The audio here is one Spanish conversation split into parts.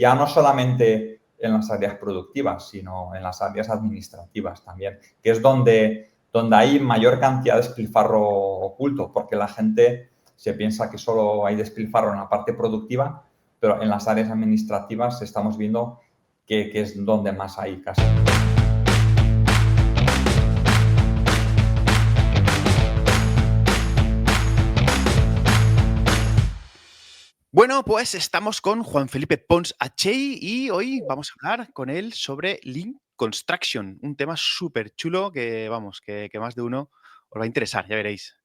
Ya no solamente en las áreas productivas, sino en las áreas administrativas también, que es donde hay mayor cantidad de despilfarro oculto, porque la gente se piensa que solo hay despilfarro en la parte productiva, pero en las áreas administrativas estamos viendo que es donde más hay casi. Bueno, pues estamos con Juan Felipe Pons Achei y hoy vamos a hablar con él sobre Lean Construction, un tema súper chulo que, vamos, que más de uno os va a interesar, ya veréis.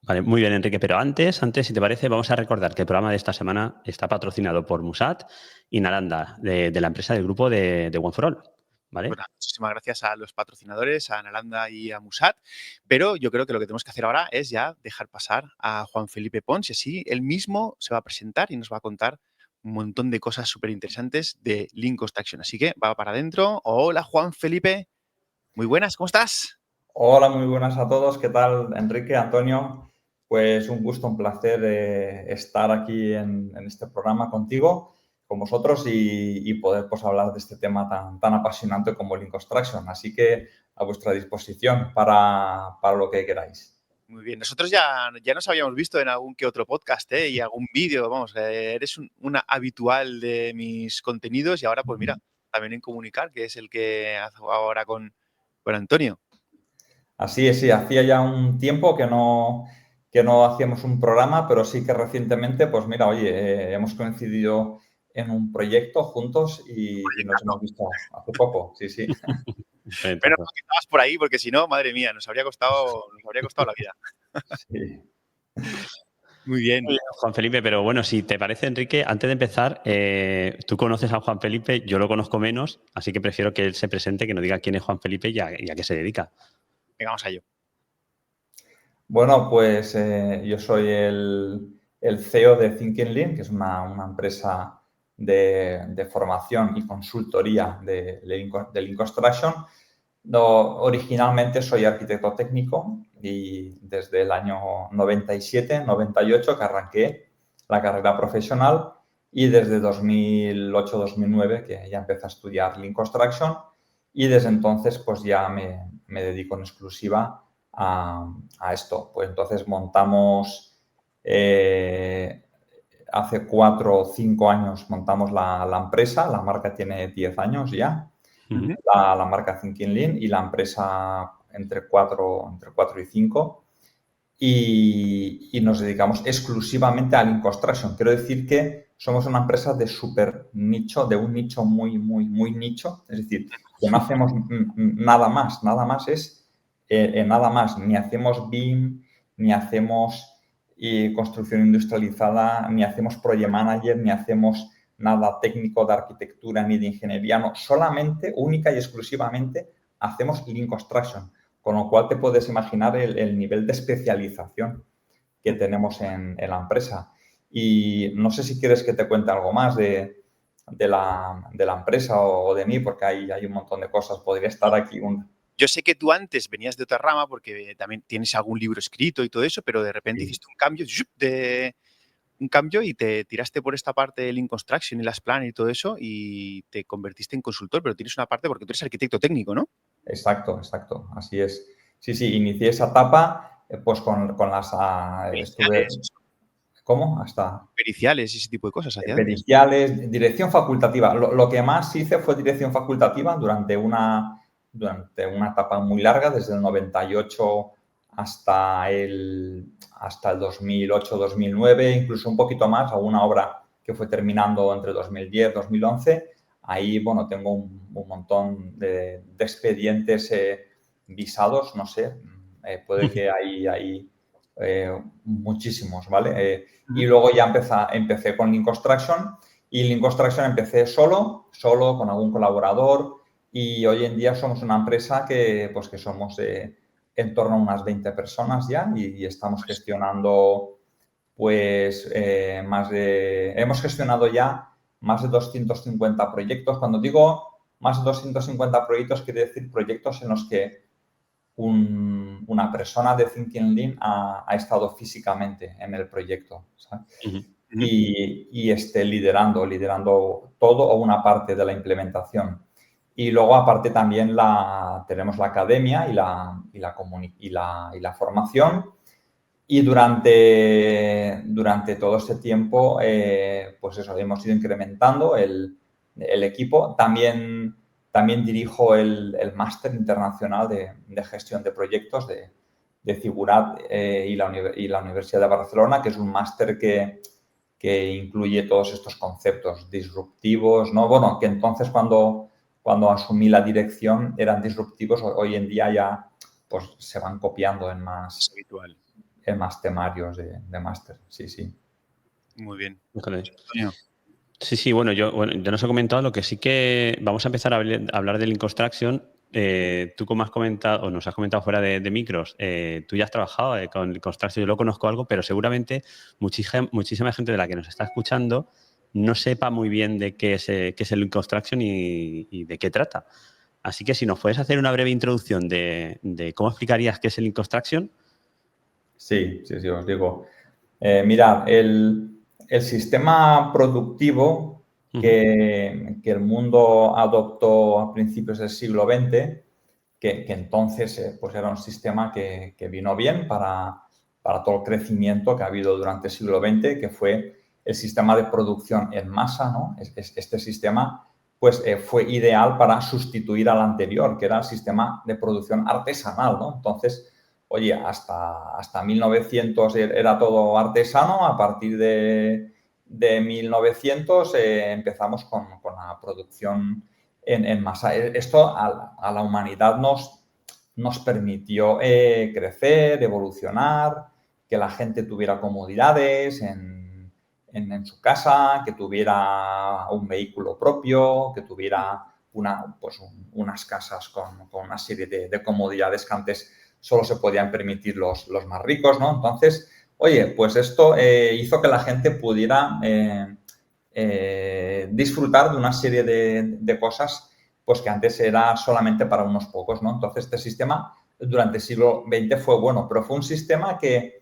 Vale, muy bien, Enrique. Pero antes, si te parece, vamos a recordar que el programa de esta semana está patrocinado por Musat y Nalanda, de la empresa del grupo de One for All. ¿Vale? Pues nada, muchísimas gracias a los patrocinadores, a Nalanda y a Musat, pero yo creo que lo que tenemos que hacer ahora es ya dejar pasar a Juan Felipe Pons y así él mismo se va a presentar y nos va a contar un montón de cosas súper interesantes de Lean Construction. Así que va para adentro. Hola, Juan Felipe. Muy buenas, ¿cómo estás? Hola, muy buenas a todos. ¿Qué tal, Enrique, Antonio? Pues un gusto, un placer estar aquí en este programa contigo, con vosotros y poder pues, hablar de este tema tan apasionante como Lean Construction. Así que a vuestra disposición para lo que queráis. Muy bien, nosotros ya nos habíamos visto en algún que otro podcast y algún vídeo, vamos, eres una habitual de mis contenidos y ahora pues mira, también en Comunicar, que es el que hago ahora con Antonio. Así es, sí, hacía ya un tiempo que no hacíamos un programa, pero sí que recientemente, pues mira, oye, hemos coincidido en un proyecto juntos y nos hemos visto hace poco, sí, sí. Menos mal que estabas por ahí, porque si no, madre mía, nos habría costado la vida. Sí. Muy bien. Juan Felipe, pero bueno, si te parece, Enrique, antes de empezar, tú conoces a Juan Felipe, yo lo conozco menos, así que prefiero que él se presente, que nos diga quién es Juan Felipe y a qué se dedica. Venga, vamos a ello. Bueno, pues yo soy el CEO de Thinking Lean, que es una empresa de formación y consultoría de Lean Construction. Originalmente soy arquitecto técnico y desde el año 97, 98 que arranqué la carrera profesional y desde 2008-2009 que ya empecé a estudiar Lean Construction y desde entonces pues ya me dedico en exclusiva a esto. Pues entonces montamos, hace 4 o 5 años montamos la empresa, la marca tiene 10 años ya, la marca Thinking Lean y la empresa entre 4 y 5 y nos dedicamos exclusivamente a Lean Construction. Quiero decir que somos una empresa de súper nicho, de un nicho muy nicho, es decir, que no hacemos nada más es nada más, ni hacemos BIM, ni hacemos construcción industrializada, ni hacemos project manager, ni hacemos nada técnico de arquitectura ni de ingeniería, no, solamente, única y exclusivamente hacemos Lean Construction, con lo cual te puedes imaginar el nivel de especialización que tenemos en la empresa. Y no sé si quieres que te cuente algo más de la empresa o de mí, porque hay un montón de cosas. Podría estar aquí Yo sé que tú antes venías de otra rama porque también tienes algún libro escrito y todo eso, pero de repente hiciste un cambio y te tiraste por esta parte de Lean Construction y las planes y todo eso y te convertiste en consultor, pero tienes una parte porque tú eres arquitecto técnico, ¿no? Exacto, así es. Sí, inicié esa etapa pues con las... estuve... ¿Cómo? Hasta... Periciales y ese tipo de cosas. Periciales, dirección facultativa. Lo que más hice fue dirección facultativa durante una etapa muy larga, desde el 98 hasta el 2008-2009, incluso un poquito más, alguna obra que fue terminando entre 2010 y 2011. Ahí, bueno, tengo un montón de expedientes visados, no sé, puede que hay muchísimos, ¿vale? Y luego ya empecé con Lean Construction y Lean Construction empecé solo con algún colaborador y hoy en día somos una empresa que somos en torno a unas 20 personas ya y estamos gestionando hemos gestionado ya más de 250 proyectos. Cuando digo más de 250 proyectos, quiere decir proyectos en los que una persona de Thinking Lean ha estado físicamente en el proyecto, ¿sabes? y esté liderando todo o una parte de la implementación. Y luego, aparte, también tenemos la academia y la formación. Y durante todo este tiempo, pues eso, hemos ido incrementando el equipo. También dirijo el máster internacional de gestión de proyectos de Figurat y la Universidad de Barcelona, que es un máster que incluye todos estos conceptos disruptivos, ¿no? Bueno, que entonces cuando asumí la dirección eran disruptivos, hoy en día ya pues se van copiando en más temarios de máster. Sí, sí. Muy bien. Sí, bueno, yo no os he comentado, lo que sí que vamos a empezar a hablar del Lean Construction. Tú, como has comentado, o nos has comentado fuera de micros, tú ya has trabajado con Lean Construction, yo lo conozco algo, pero seguramente muchísima gente de la que nos está escuchando no sepa muy bien de qué es el Lean Construction y de qué trata. Así que si nos puedes hacer una breve introducción de cómo explicarías qué es el Lean Construction. Sí, os digo. Mirad, el sistema productivo que el mundo adoptó a principios del siglo XX, que entonces pues era un sistema que vino bien para todo el crecimiento que ha habido durante el siglo XX, que fue el sistema de producción en masa, ¿no? Este sistema pues fue ideal para sustituir al anterior, que era el sistema de producción artesanal, ¿no? Entonces, oye, hasta 1900 era todo artesano. A partir de 1900 empezamos con la producción en masa. Esto a la humanidad nos permitió crecer, evolucionar, que la gente tuviera comodidades en su casa, que tuviera un vehículo propio, que tuviera unas casas con una serie de comodidades que antes solo se podían permitir los más ricos, ¿no? Entonces, oye, pues esto hizo que la gente pudiera disfrutar de una serie de cosas pues que antes era solamente para unos pocos, ¿no? Entonces, este sistema durante el siglo XX fue bueno, pero fue un sistema que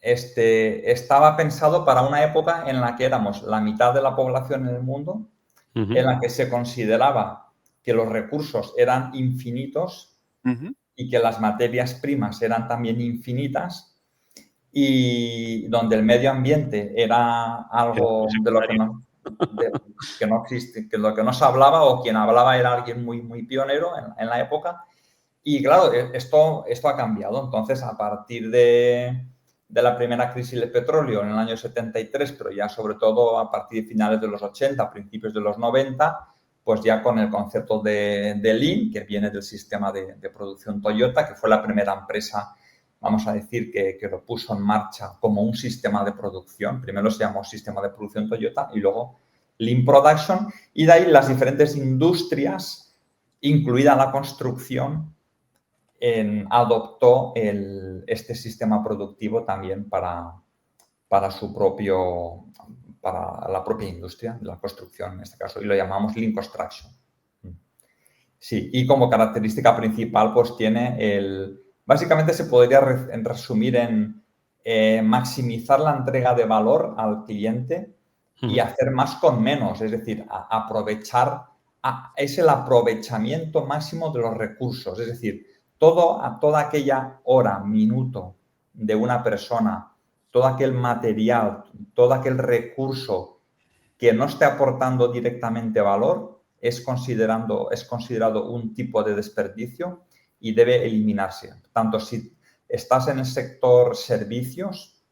estaba pensado para una época en la que éramos la mitad de la población en el mundo, en la que se consideraba que los recursos eran infinitos y que las materias primas eran también infinitas, y donde el medio ambiente era algo de lo que no existe, que lo que no se hablaba, o quien hablaba era alguien muy, muy pionero en la época. Y claro, esto ha cambiado. Entonces, a partir de la primera crisis del petróleo en el año 73, pero ya sobre todo a partir de finales de los 80, principios de los 90, pues ya con el concepto de Lean, que viene del sistema de producción Toyota, que fue la primera empresa, vamos a decir, que lo puso en marcha como un sistema de producción. Primero se llamó sistema de producción Toyota y luego Lean Production. Y de ahí las diferentes industrias, incluida la construcción, adoptó este sistema productivo también para la propia industria de la construcción, en este caso, y lo llamamos Lean Construction. Sí, y como característica principal, pues tiene básicamente se podría resumir en maximizar la entrega de valor al cliente y hacer más con menos, es decir, es el aprovechamiento máximo de los recursos, es decir, toda aquella hora, minuto de una persona, todo aquel material, todo aquel recurso que no esté aportando directamente valor es considerado un tipo de desperdicio y debe eliminarse. Tanto si estás en el sector servicios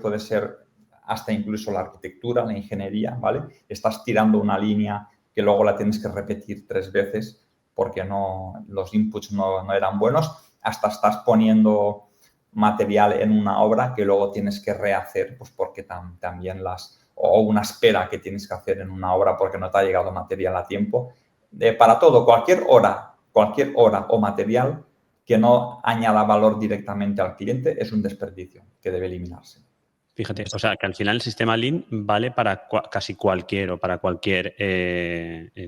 puede ser hasta incluso la arquitectura, la ingeniería, ¿vale? Estás tirando una línea que luego la tienes que repetir 3 veces porque los inputs no eran buenos, hasta estás poniendo material en una obra que luego tienes que rehacer, pues porque también o una espera que tienes que hacer en una obra porque no te ha llegado material a tiempo. Para todo, cualquier hora o material que no añada valor directamente al cliente es un desperdicio que debe eliminarse. Fíjate, o sea, que al final el sistema Lean vale para casi cualquier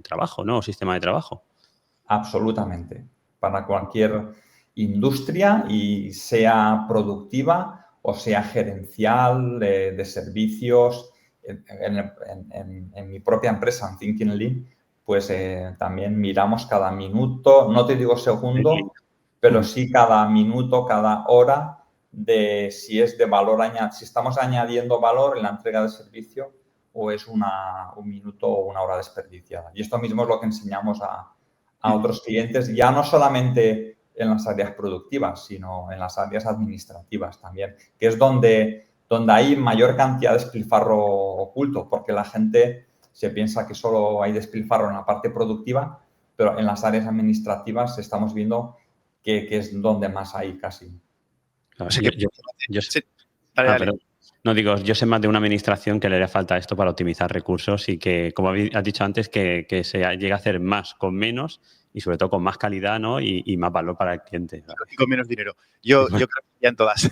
trabajo, ¿no? O sistema de trabajo. Absolutamente. Para cualquier industria, y sea productiva o sea gerencial, de servicios. En mi propia empresa, en Thinking Lean, pues también miramos cada minuto, no te digo segundo, pero sí cada minuto, cada hora, de si es de valor añadido, si estamos añadiendo valor en la entrega de servicio o es un minuto o una hora desperdiciada. Y esto mismo es lo que enseñamos a otros clientes, ya no solamente en las áreas productivas, sino en las áreas administrativas también, que es donde hay mayor cantidad de despilfarro oculto, porque la gente se piensa que solo hay despilfarro en la parte productiva, pero en las áreas administrativas estamos viendo que es donde más hay casi. Claro, yo sé más de una administración que le haría falta esto para optimizar recursos y que, como has dicho antes, que se llegue a hacer más con menos y sobre todo con más calidad, ¿no? Y más valor para el cliente. Y con menos dinero. Yo creo que ya en todas.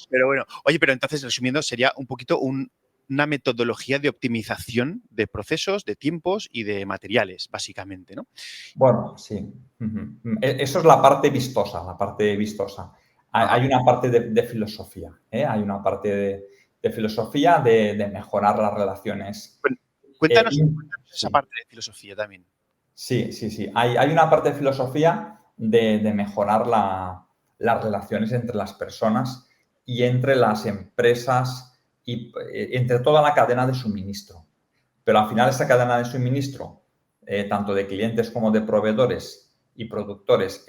Pero bueno, oye, pero entonces, resumiendo, sería un poquito una metodología de optimización de procesos, de tiempos y de materiales, básicamente, ¿no? Bueno, sí. Eso es la parte vistosa, Hay una parte de filosofía, ¿eh? Hay una parte de filosofía de mejorar las relaciones. Cuéntanos esa parte de filosofía también. Sí. Hay una parte de filosofía de mejorar las relaciones entre las personas y entre las empresas y entre toda la cadena de suministro. Pero al final esa cadena de suministro, tanto de clientes como de proveedores y productores,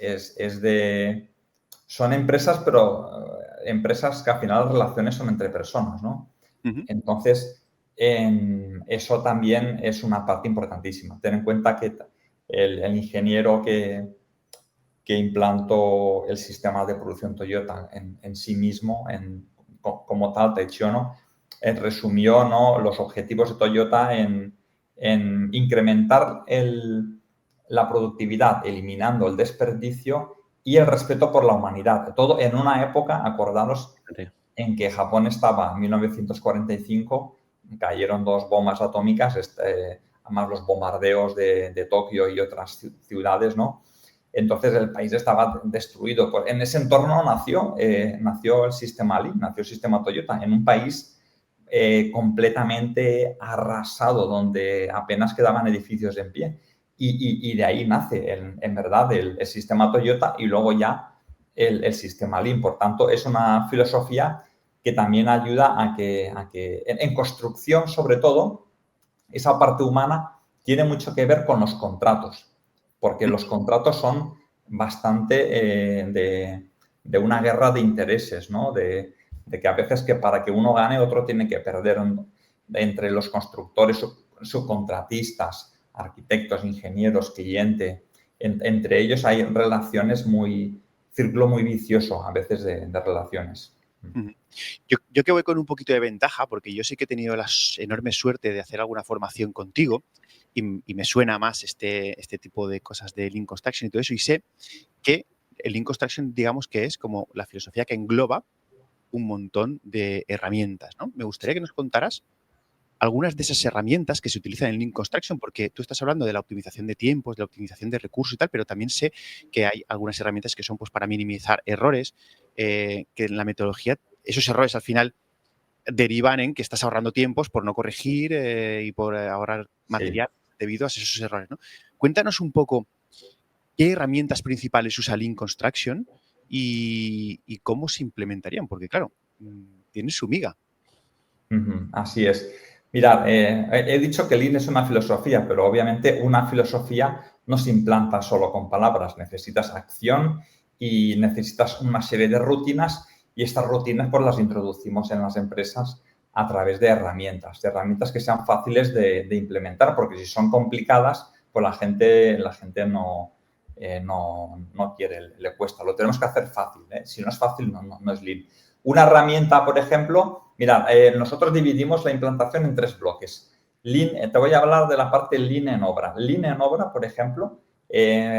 son empresas, pero empresas que al final las relaciones son entre personas, ¿no? Entonces, eso también es una parte importantísima. Ten en cuenta que el ingeniero que implantó el sistema de producción Toyota en sí mismo, como tal, Taichi Ohno, resumió, ¿no?, los objetivos de Toyota en incrementar la productividad, eliminando el desperdicio y el respeto por la humanidad. Todo en una época, acordaros, en que Japón estaba en 1945, cayeron 2 bombas atómicas, además los bombardeos de Tokio y otras ciudades, ¿no? Entonces el país estaba destruido. Pues en ese entorno nació el sistema Lean, nació el sistema Toyota, en un país completamente arrasado, donde apenas quedaban edificios en pie. Y de ahí nace, en verdad, el sistema Toyota y luego ya el sistema Lean. Por tanto, es una filosofía que también ayuda a que en construcción, sobre todo, esa parte humana tiene mucho que ver con los contratos, porque los contratos son bastante de una guerra de intereses, ¿no? De que a veces que para que uno gane, otro tiene que perder. Entre los constructores, subcontratistas, arquitectos, ingenieros, cliente, entre ellos hay relaciones círculo muy vicioso a veces de relaciones. Yo que voy con un poquito de ventaja, porque yo sí que he tenido la enorme suerte de hacer alguna formación contigo y me suena más este tipo de cosas de Lean Construction y todo eso, y sé que el Lean Construction, digamos que es como la filosofía que engloba un montón de herramientas, ¿no? Me gustaría que nos contaras algunas de esas herramientas que se utilizan en Lean Construction, porque tú estás hablando de la optimización de tiempos, de la optimización de recursos y tal, pero también sé que hay algunas herramientas que son pues para minimizar errores, que en la metodología esos errores al final derivan en que estás ahorrando tiempos por no corregir y por ahorrar material debido a esos errores, ¿no? Cuéntanos un poco qué herramientas principales usa Lean Construction y cómo se implementarían, porque claro, tiene su miga. Así es. Mirad, he dicho que Lean es una filosofía, pero obviamente una filosofía no se implanta solo con palabras. Necesitas acción y necesitas una serie de rutinas y estas rutinas pues las introducimos en las empresas a través de herramientas que sean fáciles de implementar, porque si son complicadas, pues la gente no quiere, le cuesta. Lo tenemos que hacer fácil, ¿eh? Si no es fácil, no es Lean. Una herramienta, por ejemplo, mirad, nosotros dividimos la implantación en 3 bloques. Lean, te voy a hablar de la parte Lean en obra. Lean en obra, por ejemplo,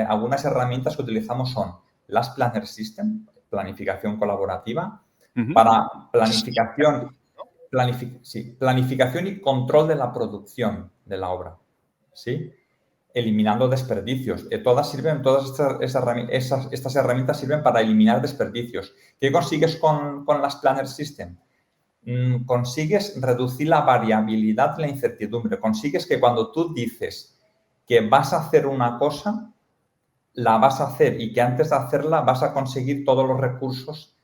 algunas herramientas que utilizamos son las Planner System, planificación colaborativa, para planificación y control de la producción de la obra, ¿sí? eliminando desperdicios. Todas estas herramientas sirven para eliminar desperdicios. ¿Qué consigues con las Planner System? Consigues reducir la variabilidad y la incertidumbre. Consigues que cuando tú dices que vas a hacer una cosa, la vas a hacer y que antes de hacerla vas a conseguir todos los recursos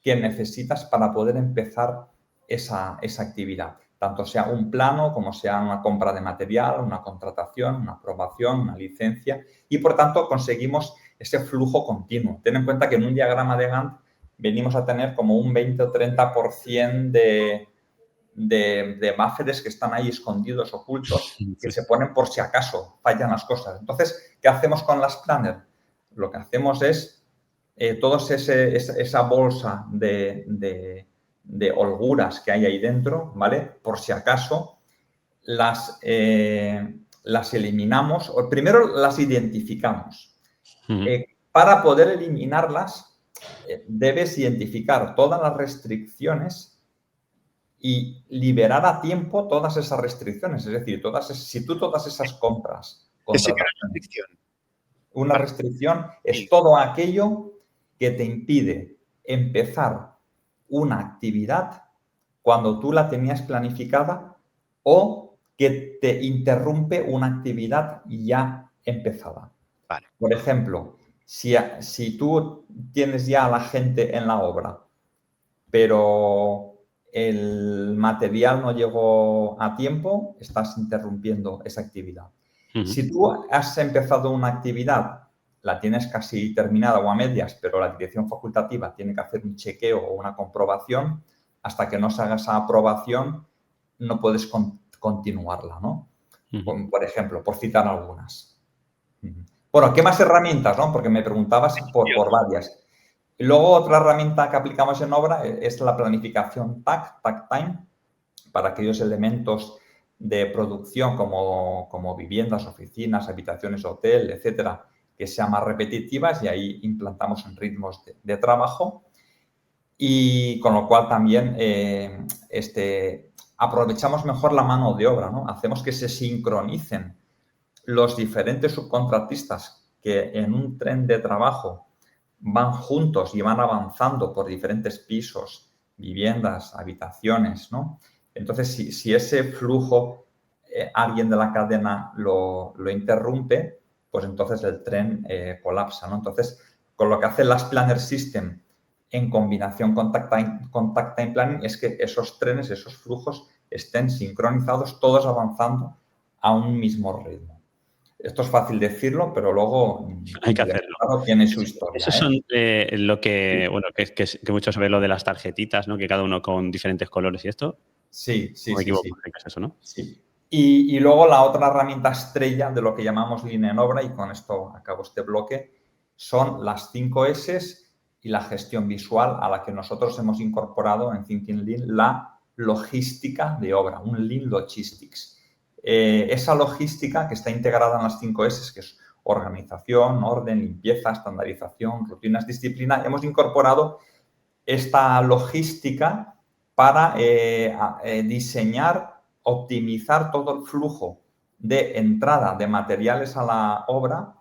que necesitas para poder empezar esa actividad. Tanto sea un plano como sea una compra de material, una contratación, una aprobación, una licencia y, por tanto, conseguimos ese flujo continuo. Ten en cuenta que en un diagrama de Gantt venimos a tener como un 20 o 30% de buffers que están ahí escondidos, ocultos, que se ponen por si acaso fallan las cosas. Entonces, ¿qué hacemos con las Planner? Lo que hacemos es esa bolsa de holguras que hay ahí dentro, ¿vale? Por si acaso, las eliminamos, o primero las identificamos. Para poder eliminarlas, debes identificar todas las restricciones y liberar a tiempo todas esas restricciones. Es decir, si tú todas esas compras... Una restricción es todo aquello que te impide empezar una actividad cuando tú la tenías planificada o que te interrumpe una actividad ya empezada. Vale. Por ejemplo, si tú tienes ya a la gente en la obra, pero el material no llegó a tiempo, estás interrumpiendo esa actividad. Si tú has empezado una actividad, la tienes casi terminada o a medias, pero la dirección facultativa tiene que hacer un chequeo o una comprobación, hasta que no se haga esa aprobación, no puedes continuarla, ¿no? Por ejemplo, por citar algunas. Bueno, ¿qué más herramientas, no? Porque me preguntabas por varias. Y luego otra herramienta que aplicamos en obra es la planificación tag time, para aquellos elementos de producción como viviendas, oficinas, habitaciones, hotel, etcétera, que sean más repetitivas y ahí implantamos en ritmos de trabajo y con lo cual también aprovechamos mejor la mano de obra, ¿no? Hacemos que se sincronicen los diferentes subcontratistas que en un tren de trabajo van juntos y van avanzando por diferentes pisos, viviendas, habitaciones, ¿no? Entonces, si ese flujo alguien de la cadena lo interrumpe, pues entonces el tren colapsa, ¿no? Entonces, con lo que hacen las Planner System en combinación con Tag Time Planning es que esos trenes, esos flujos estén sincronizados, todos avanzando a un mismo ritmo. Esto es fácil decirlo, pero luego hay que hacerlo. Tiene su historia. Eso son lo que, bueno, que mucho se ve lo de las tarjetitas, ¿no? Que cada uno con diferentes colores y esto. Sí. Me equivoco, es eso, ¿no? Sí. Y luego la otra herramienta estrella de lo que llamamos línea en obra, y con esto acabo este bloque, son las 5 S's y la gestión visual a la que nosotros hemos incorporado en Thinking Lean la logística de obra, un Lean Logistics. Esa logística que está integrada en las 5 S's, que es organización, orden, limpieza, estandarización, rutinas, disciplina, hemos incorporado esta logística para diseñar, optimizar todo el flujo de entrada de materiales a la obra,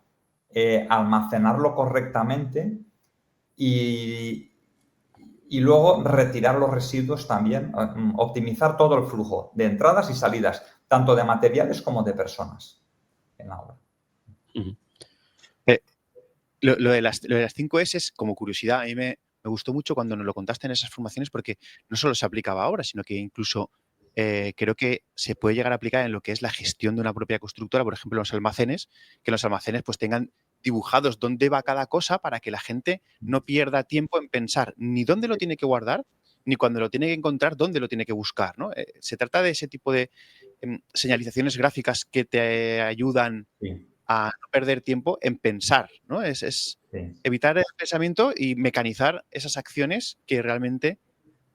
almacenarlo correctamente y luego retirar los residuos también, optimizar todo el flujo de entradas y salidas, tanto de materiales como de personas en la obra. Lo de las 5 S, como curiosidad, a mí me gustó mucho cuando nos lo contaste en esas formaciones porque no solo se aplicaba ahora, sino que incluso creo que se puede llegar a aplicar en lo que es la gestión de una propia constructora, por ejemplo, en los almacenes, que los almacenes pues tengan dibujados dónde va cada cosa para que la gente no pierda tiempo en pensar ni dónde lo tiene que guardar, ni cuando lo tiene que encontrar, dónde lo tiene que buscar, ¿no? Se trata de ese tipo de señalizaciones gráficas que te ayudan a no perder tiempo en pensar, ¿no? Es evitar el pensamiento y mecanizar esas acciones que realmente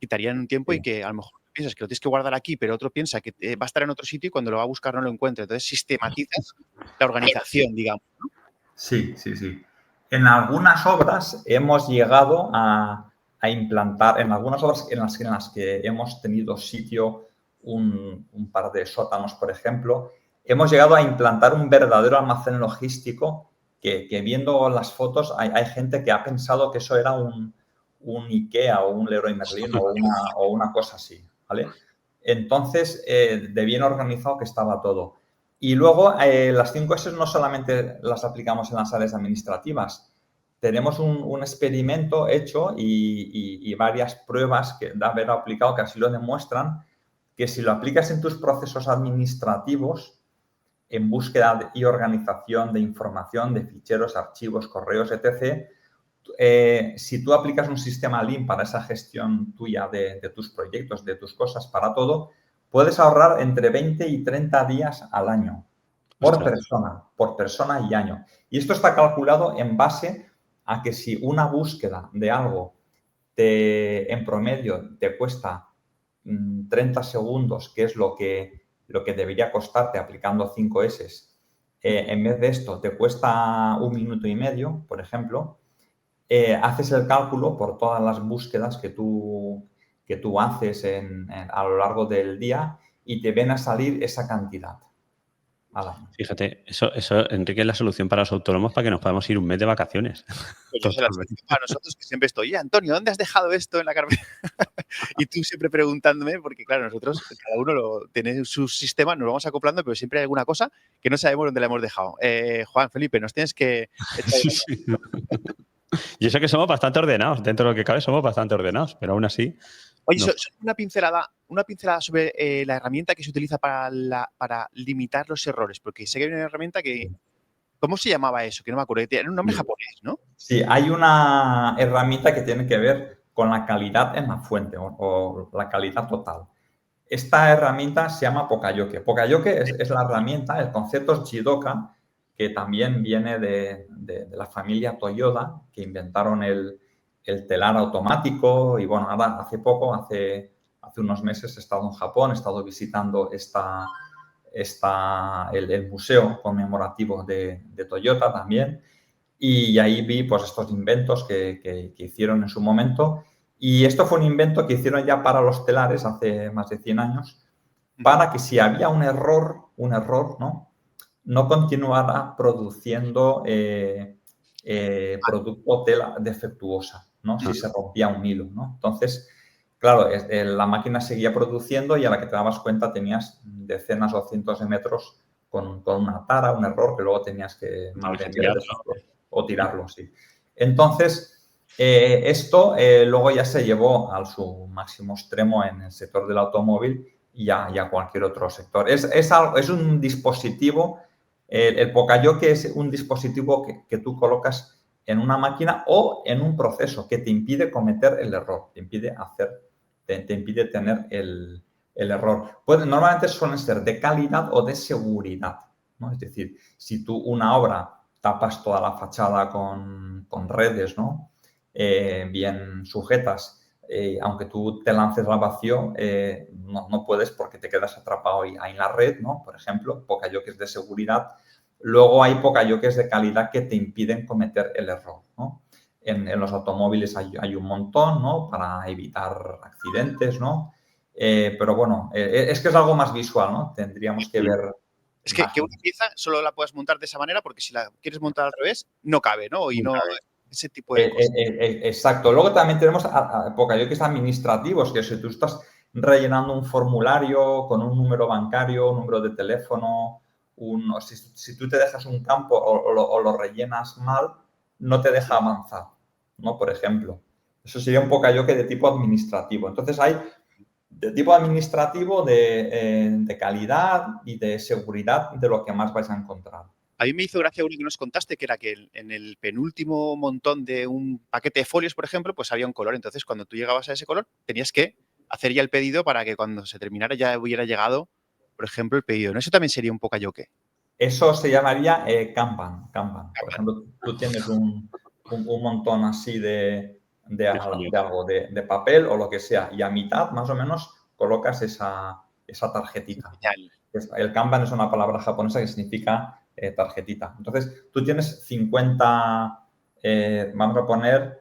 quitarían un tiempo y que a lo mejor piensas que lo tienes que guardar aquí, pero otro piensa que va a estar en otro sitio y cuando lo va a buscar no lo encuentra. Entonces, sistematizas la organización, digamos, ¿no? Sí. En algunas obras hemos llegado a implantar, en algunas obras en las que hemos tenido sitio un par de sótanos, por ejemplo, hemos llegado a implantar un verdadero almacén logístico que viendo las fotos hay gente que ha pensado que eso era un IKEA o un Leroy Merlin o una cosa así, ¿vale? Entonces, de bien organizado que estaba todo. Y luego, las 5 S no solamente las aplicamos en las áreas administrativas. Tenemos un experimento hecho y varias pruebas de haber aplicado que así lo demuestran, que si lo aplicas en tus procesos administrativos, en búsqueda y organización de información, de ficheros, archivos, correos, etc., si tú aplicas un sistema Lean para esa gestión tuya de tus proyectos, de tus cosas, para todo, puedes ahorrar entre 20 y 30 días al año por persona y año. Y esto está calculado en base a que si una búsqueda de algo en promedio te cuesta 30 segundos, que es lo que debería costarte aplicando 5 S, en vez de esto te cuesta 1 minuto y medio, por ejemplo, haces el cálculo por todas las búsquedas que tú haces a lo largo del día y te ven a salir esa cantidad al año. Fíjate, eso, Enrique, es la solución para los autónomos para que nos podamos ir un mes de vacaciones. Pues para nosotros que siempre estoy, Antonio, ¿dónde has dejado esto en la carpeta? Y tú siempre preguntándome, porque claro, nosotros, cada uno tiene su sistema, nos vamos acoplando, pero siempre hay alguna cosa que no sabemos dónde la hemos dejado. Juan, Felipe, nos tienes que... Sí. Yo sé que somos bastante ordenados, dentro de lo que cabe somos bastante ordenados, pero aún así... Oye, una pincelada sobre la herramienta que se utiliza para limitar los errores, porque sé que hay una herramienta que... ¿Cómo se llamaba eso? Que no me acuerdo. Era un nombre japonés, ¿no? Sí, hay una herramienta que tiene que ver con la calidad en la fuente o la calidad total. Esta herramienta se llama Poka-yoke. Poka-yoke es la herramienta, el concepto es Jidoka, que también viene de la familia Toyota, que inventaron el telar automático. Y bueno, ahora hace unos meses he estado en Japón, he estado visitando el museo conmemorativo de Toyota también. Y ahí vi pues estos inventos que hicieron en su momento. Y esto fue un invento que hicieron ya para los telares hace más de 100 años, para que si había un error, no continuara produciendo producto tela defectuosa, ¿no? Si se rompía un hilo, ¿no? Entonces, claro, la máquina seguía produciendo y a la que te dabas cuenta tenías decenas o cientos de metros con una tara, un error que luego tenías que malvender o tirarlo, sí. Entonces, esto luego ya se llevó a su máximo extremo en el sector del automóvil y a cualquier otro sector. Es un dispositivo, el Poka-yoke es un dispositivo que tú colocas en una máquina o en un proceso que te impide cometer el error, te impide tener el error. Normalmente suelen ser de calidad o de seguridad, ¿no? Es decir, si tú una obra tapas toda la fachada con redes, ¿no? Bien sujetas, aunque tú te lances al vacío, no puedes porque te quedas atrapado ahí en la red, ¿no? Por ejemplo, Poka-yoke de seguridad. Luego hay Poka-yoke de calidad que te impiden cometer el error, ¿no? En los automóviles hay un montón, ¿no? Para evitar accidentes, ¿no? Pero bueno, es que es algo más visual, ¿no? Tendríamos que ver... Es que una pieza solo la puedes montar de esa manera porque si la quieres montar al revés, no cabe, ¿no? Y no ese tipo de cosas. Exacto. Luego también tenemos Poka-yoke administrativos, que si tú estás rellenando un formulario con un número bancario, un número de teléfono, si tú te dejas un campo o lo rellenas mal, no te deja avanzar, ¿no? Por ejemplo. Eso sería un Poka-yoke de tipo administrativo. Entonces hay de tipo administrativo, de calidad y de seguridad de lo que más vais a encontrar. A mí me hizo gracia uno que nos contaste, que era que en el penúltimo montón de un paquete de folios, por ejemplo, pues había un color. Entonces, cuando tú llegabas a ese color, tenías que hacer ya el pedido para que cuando se terminara ya hubiera llegado, por ejemplo, el pedido, ¿no? Eso también sería un Poka-yoke. Eso se llamaría Kanban. Por ejemplo, tú tienes un montón así de algo, de papel o lo que sea, y a mitad, más o menos, colocas esa tarjetita. El Kanban es una palabra japonesa que significa tarjetita. Entonces, tú tienes 50, vamos a poner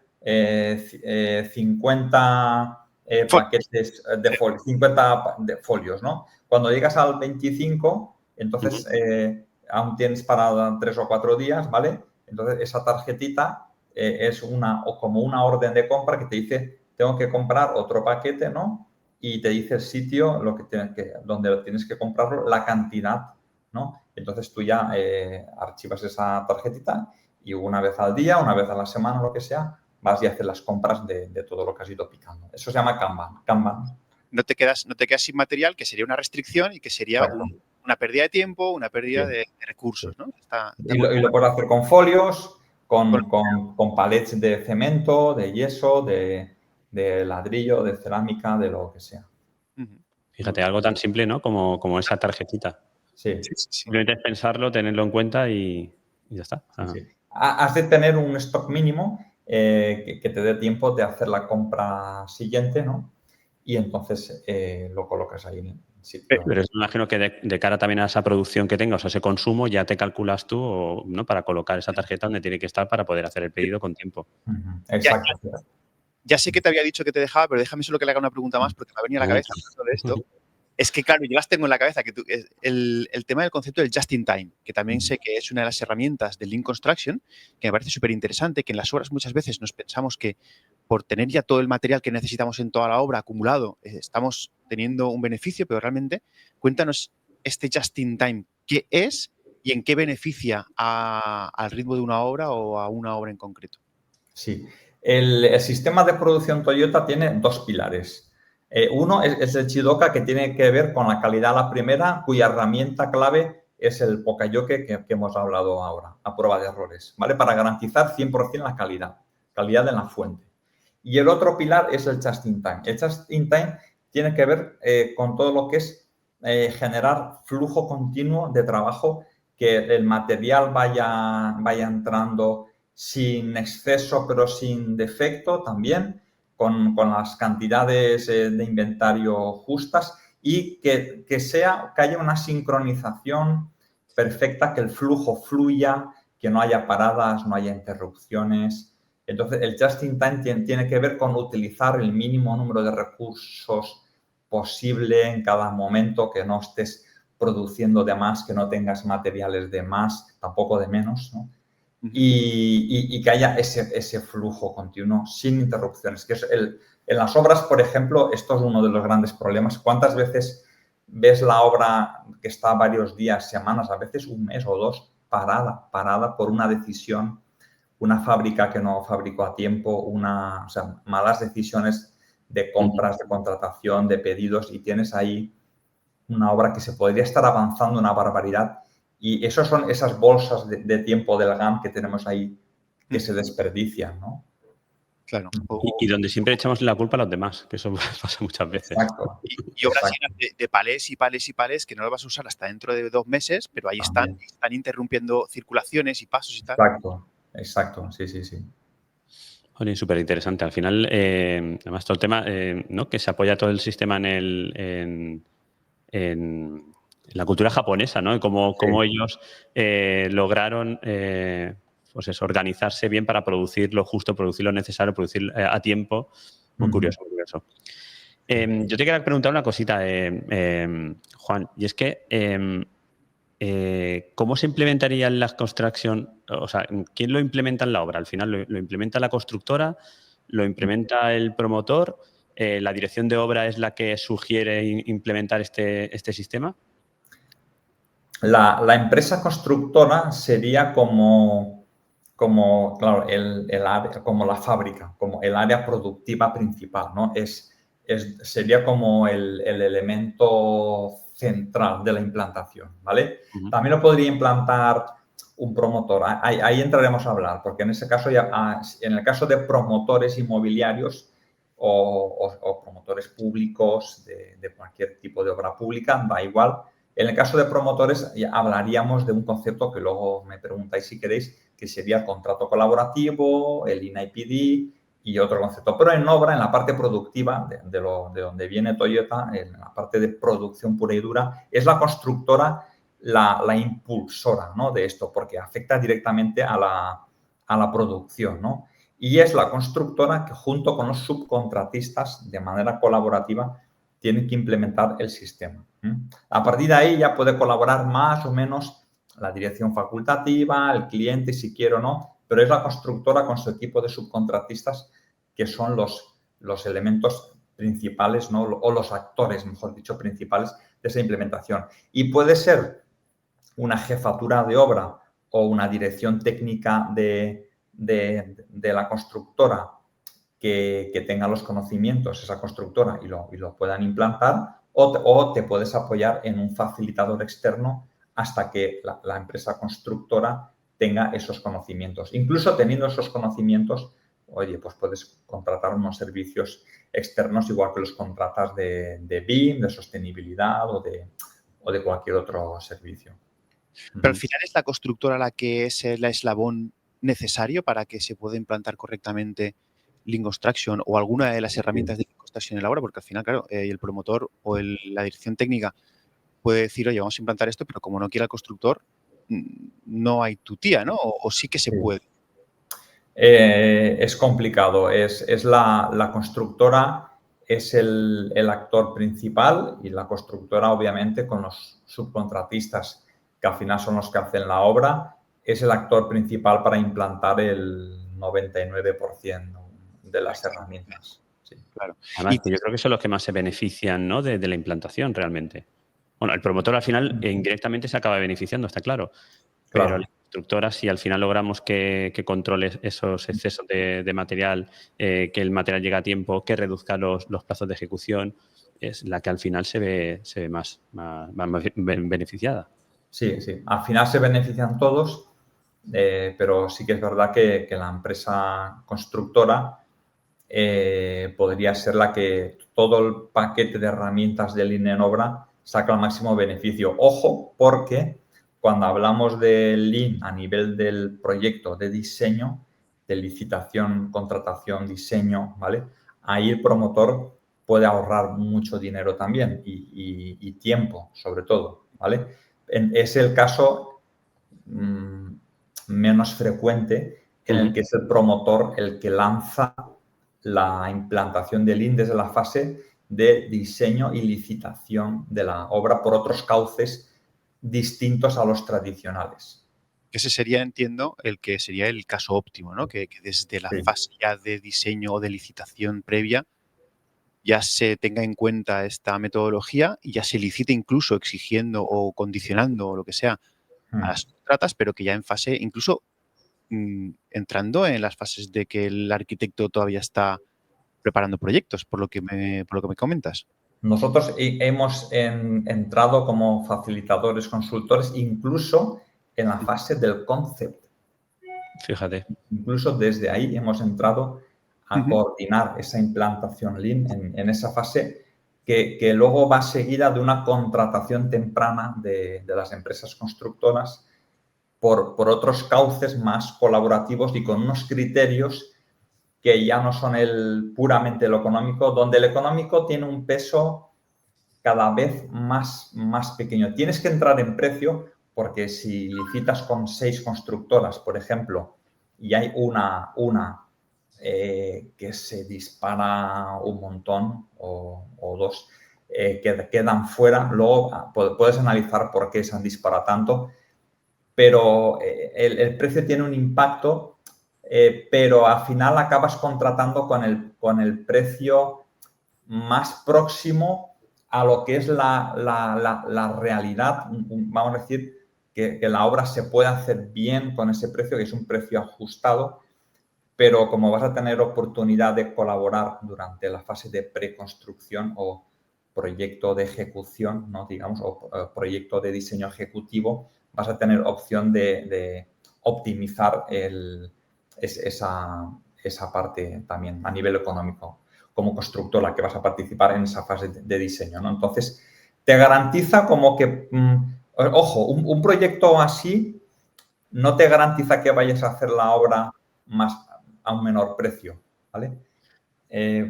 50 paquetes de folios, 50 de folios, ¿no? Cuando llegas al 25, Entonces, aún tienes para 3 o 4 días, ¿vale? Entonces, esa tarjetita es como una orden de compra que te dice, tengo que comprar otro paquete, ¿no? Y te dice el sitio donde tienes que comprarlo, la cantidad, ¿no? Entonces, tú ya archivas esa tarjetita y una vez al día, una vez a la semana, lo que sea, vas y haces las compras de todo lo que has ido picando. Eso se llama Kanban. No te quedas sin material, que sería una restricción y que sería una pérdida de tiempo, una pérdida de recursos, ¿no? Y lo puedes hacer con folios, con palets de cemento, de yeso, de ladrillo, de cerámica, de lo que sea. Fíjate, algo tan simple, ¿no? Como esa tarjetita. Sí. Simplemente es pensarlo, tenerlo en cuenta y ya está. Sí. Has de tener un stock mínimo que te dé tiempo de hacer la compra siguiente, ¿no? Y entonces lo colocas ahí en el sitio. Pero me imagino que de cara también a esa producción que tengas, o ese consumo, ya te calculas tú, ¿no? Para colocar esa tarjeta donde tiene que estar para poder hacer el pedido con tiempo. Exacto. Ya sé que te había dicho que te dejaba, pero déjame solo que le haga una pregunta más porque me ha venido a la cabeza hablando de esto. Es que, claro, yo las tengo en la cabeza, que el tema del concepto del just in time, que también sé que es una de las herramientas del Lean Construction, que me parece súper interesante, que en las obras muchas veces nos pensamos que por tener ya todo el material que necesitamos en toda la obra acumulado, estamos teniendo un beneficio, pero realmente cuéntanos este just in time, ¿qué es y en qué beneficia al ritmo de una obra o a una obra en concreto? Sí. El sistema de producción Toyota tiene 2 pilares. Uno es el Jidoka, que tiene que ver con la calidad a la primera, cuya herramienta clave es el Poka-yoke que hemos hablado ahora, a prueba de errores, ¿vale? Para garantizar 100% la calidad en la fuente. Y el otro pilar es el Just in Time. El Just in Time tiene que ver con todo lo que es generar flujo continuo de trabajo, que el material vaya entrando sin exceso, pero sin defecto también, con las cantidades de inventario justas y que haya una sincronización perfecta, que el flujo fluya, que no haya paradas, no haya interrupciones. Entonces, el just in time tiene que ver con utilizar el mínimo número de recursos posible en cada momento, que no estés produciendo de más, que no tengas materiales de más, tampoco de menos, ¿no? Y que haya ese flujo continuo sin interrupciones. Que es en las obras, por ejemplo, esto es uno de los grandes problemas. ¿Cuántas veces ves la obra que está varios días, semanas, a veces un mes o 2, parada por una decisión, una fábrica que no fabricó a tiempo, malas decisiones de compras, de contratación, de pedidos, y tienes ahí una obra que se podría estar avanzando una barbaridad? Y eso son esas bolsas de tiempo del GAN que tenemos ahí que se desperdician, ¿no? Claro. Y donde siempre echamos la culpa a los demás, que eso pasa muchas veces. Exacto. Y obras llenas de palés y palés y palés que no lo vas a usar hasta dentro de 2 meses, pero ahí están interrumpiendo circulaciones y pasos y tal. Exacto. Sí. Oye, súper interesante. Al final, además, todo el tema, ¿no? Que se apoya todo el sistema en la cultura japonesa, ¿no? Y cómo ellos lograron pues eso, organizarse bien para producir lo justo, producir lo necesario, producir a tiempo. Muy curioso, muy curioso. Yo te quería preguntar una cosita, Juan, y es que ¿cómo se implementaría en la construction? O sea, ¿quién lo implementa en la obra? Al final, ¿lo implementa la constructora? ¿Lo implementa el promotor? ¿La dirección de obra es la que sugiere implementar este sistema? La empresa constructora sería como claro, como la fábrica, como el área productiva principal, ¿no? Sería como el elemento central de la implantación, ¿vale? También lo podría implantar un promotor. Ahí entraremos a hablar, porque en ese caso, en el caso de promotores inmobiliarios o promotores públicos de cualquier tipo de obra pública, da igual. En el caso de promotores, ya hablaríamos de un concepto que luego me preguntáis si queréis, que sería el contrato colaborativo, el INAIPD y otro concepto. Pero en obra, en la parte productiva, de donde viene Toyota, en la parte de producción pura y dura, es la constructora la impulsora, ¿no? De esto, porque afecta directamente a la producción, ¿no? Y es la constructora que, junto con los subcontratistas, de manera colaborativa, tiene que implementar el sistema. A partir de ahí ya puede colaborar más o menos la dirección facultativa, el cliente, si quiere o no, pero es la constructora con su equipo de subcontratistas que son los elementos principales, ¿no? O los actores, mejor dicho, principales de esa implementación. Y puede ser una jefatura de obra o una dirección técnica de la constructora que tenga los conocimientos, esa constructora, y lo puedan implantar, o te puedes apoyar en un facilitador externo hasta que la empresa constructora tenga esos conocimientos. Incluso teniendo esos conocimientos, oye, pues puedes contratar unos servicios externos igual que los contratas de BIM, de sostenibilidad o de cualquier otro servicio. Pero al final es la constructora la que es el eslabón necesario para que se pueda implantar correctamente Lean Construction o alguna de las herramientas de Lean Construction en la obra, porque al final, claro, el promotor o la dirección técnica puede decir, oye, vamos a implantar esto, pero como no quiera el constructor, no hay tutía, ¿no? O sí que se puede. Es complicado. Es la constructora, es el actor principal y la constructora, obviamente, con los subcontratistas, que al final son los que hacen la obra, es el actor principal para implantar el 99% de las herramientas. Sí. Claro. Además, yo creo que son los que más se benefician, ¿no? de la implantación realmente. Bueno, el promotor al final indirectamente se acaba beneficiando, está claro. Pero la constructora, si al final logramos que controle esos excesos de material, que el material llegue a tiempo, que reduzca los plazos de ejecución, es la que al final se ve más beneficiada. Sí, sí. Al final se benefician todos, pero sí que es verdad que la empresa constructora podría ser la que todo el paquete de herramientas de Lean en obra saca el máximo beneficio. Ojo, porque cuando hablamos de Lean a nivel del proyecto de diseño, de licitación, contratación, diseño, ¿vale? Ahí el promotor puede ahorrar mucho dinero también y tiempo, sobre todo, ¿vale? Es el caso menos frecuente en el que es el promotor el que lanza la implantación del Lean desde la fase de diseño y licitación de la obra por otros cauces distintos a los tradicionales. Ese sería, entiendo, el que sería el caso óptimo, ¿no? Que desde la fase ya de diseño o de licitación previa ya se tenga en cuenta esta metodología y ya se licite incluso exigiendo o condicionando o lo que sea a las contratas, pero que ya en fase, incluso entrando en las fases de que el arquitecto todavía está preparando proyectos, por lo que me comentas. Nosotros hemos entrado como facilitadores, consultores, incluso en la fase del concept. Fíjate. Incluso desde ahí hemos entrado a coordinar esa implantación Lean en esa fase que luego va seguida de una contratación temprana de las empresas constructoras por otros cauces más colaborativos y con unos criterios que ya no son puramente lo económico, donde el económico tiene un peso cada vez más pequeño. Tienes que entrar en precio porque si licitas con 6 constructoras, por ejemplo, y hay una que se dispara un montón o dos que quedan fuera, luego puedes analizar por qué se han disparado tanto, pero el precio tiene un impacto, pero al final acabas contratando con el precio más próximo a lo que es la realidad. Vamos a decir que la obra se puede hacer bien con ese precio, que es un precio ajustado, pero como vas a tener oportunidad de colaborar durante la fase de preconstrucción o proyecto de ejecución, ¿no? Digamos, o proyecto de diseño ejecutivo, vas a tener opción de optimizar esa parte también a nivel económico como constructora que vas a participar en esa fase de diseño, ¿no? Entonces, te garantiza como que, ojo, un proyecto así no te garantiza que vayas a hacer la obra a un menor precio, ¿vale?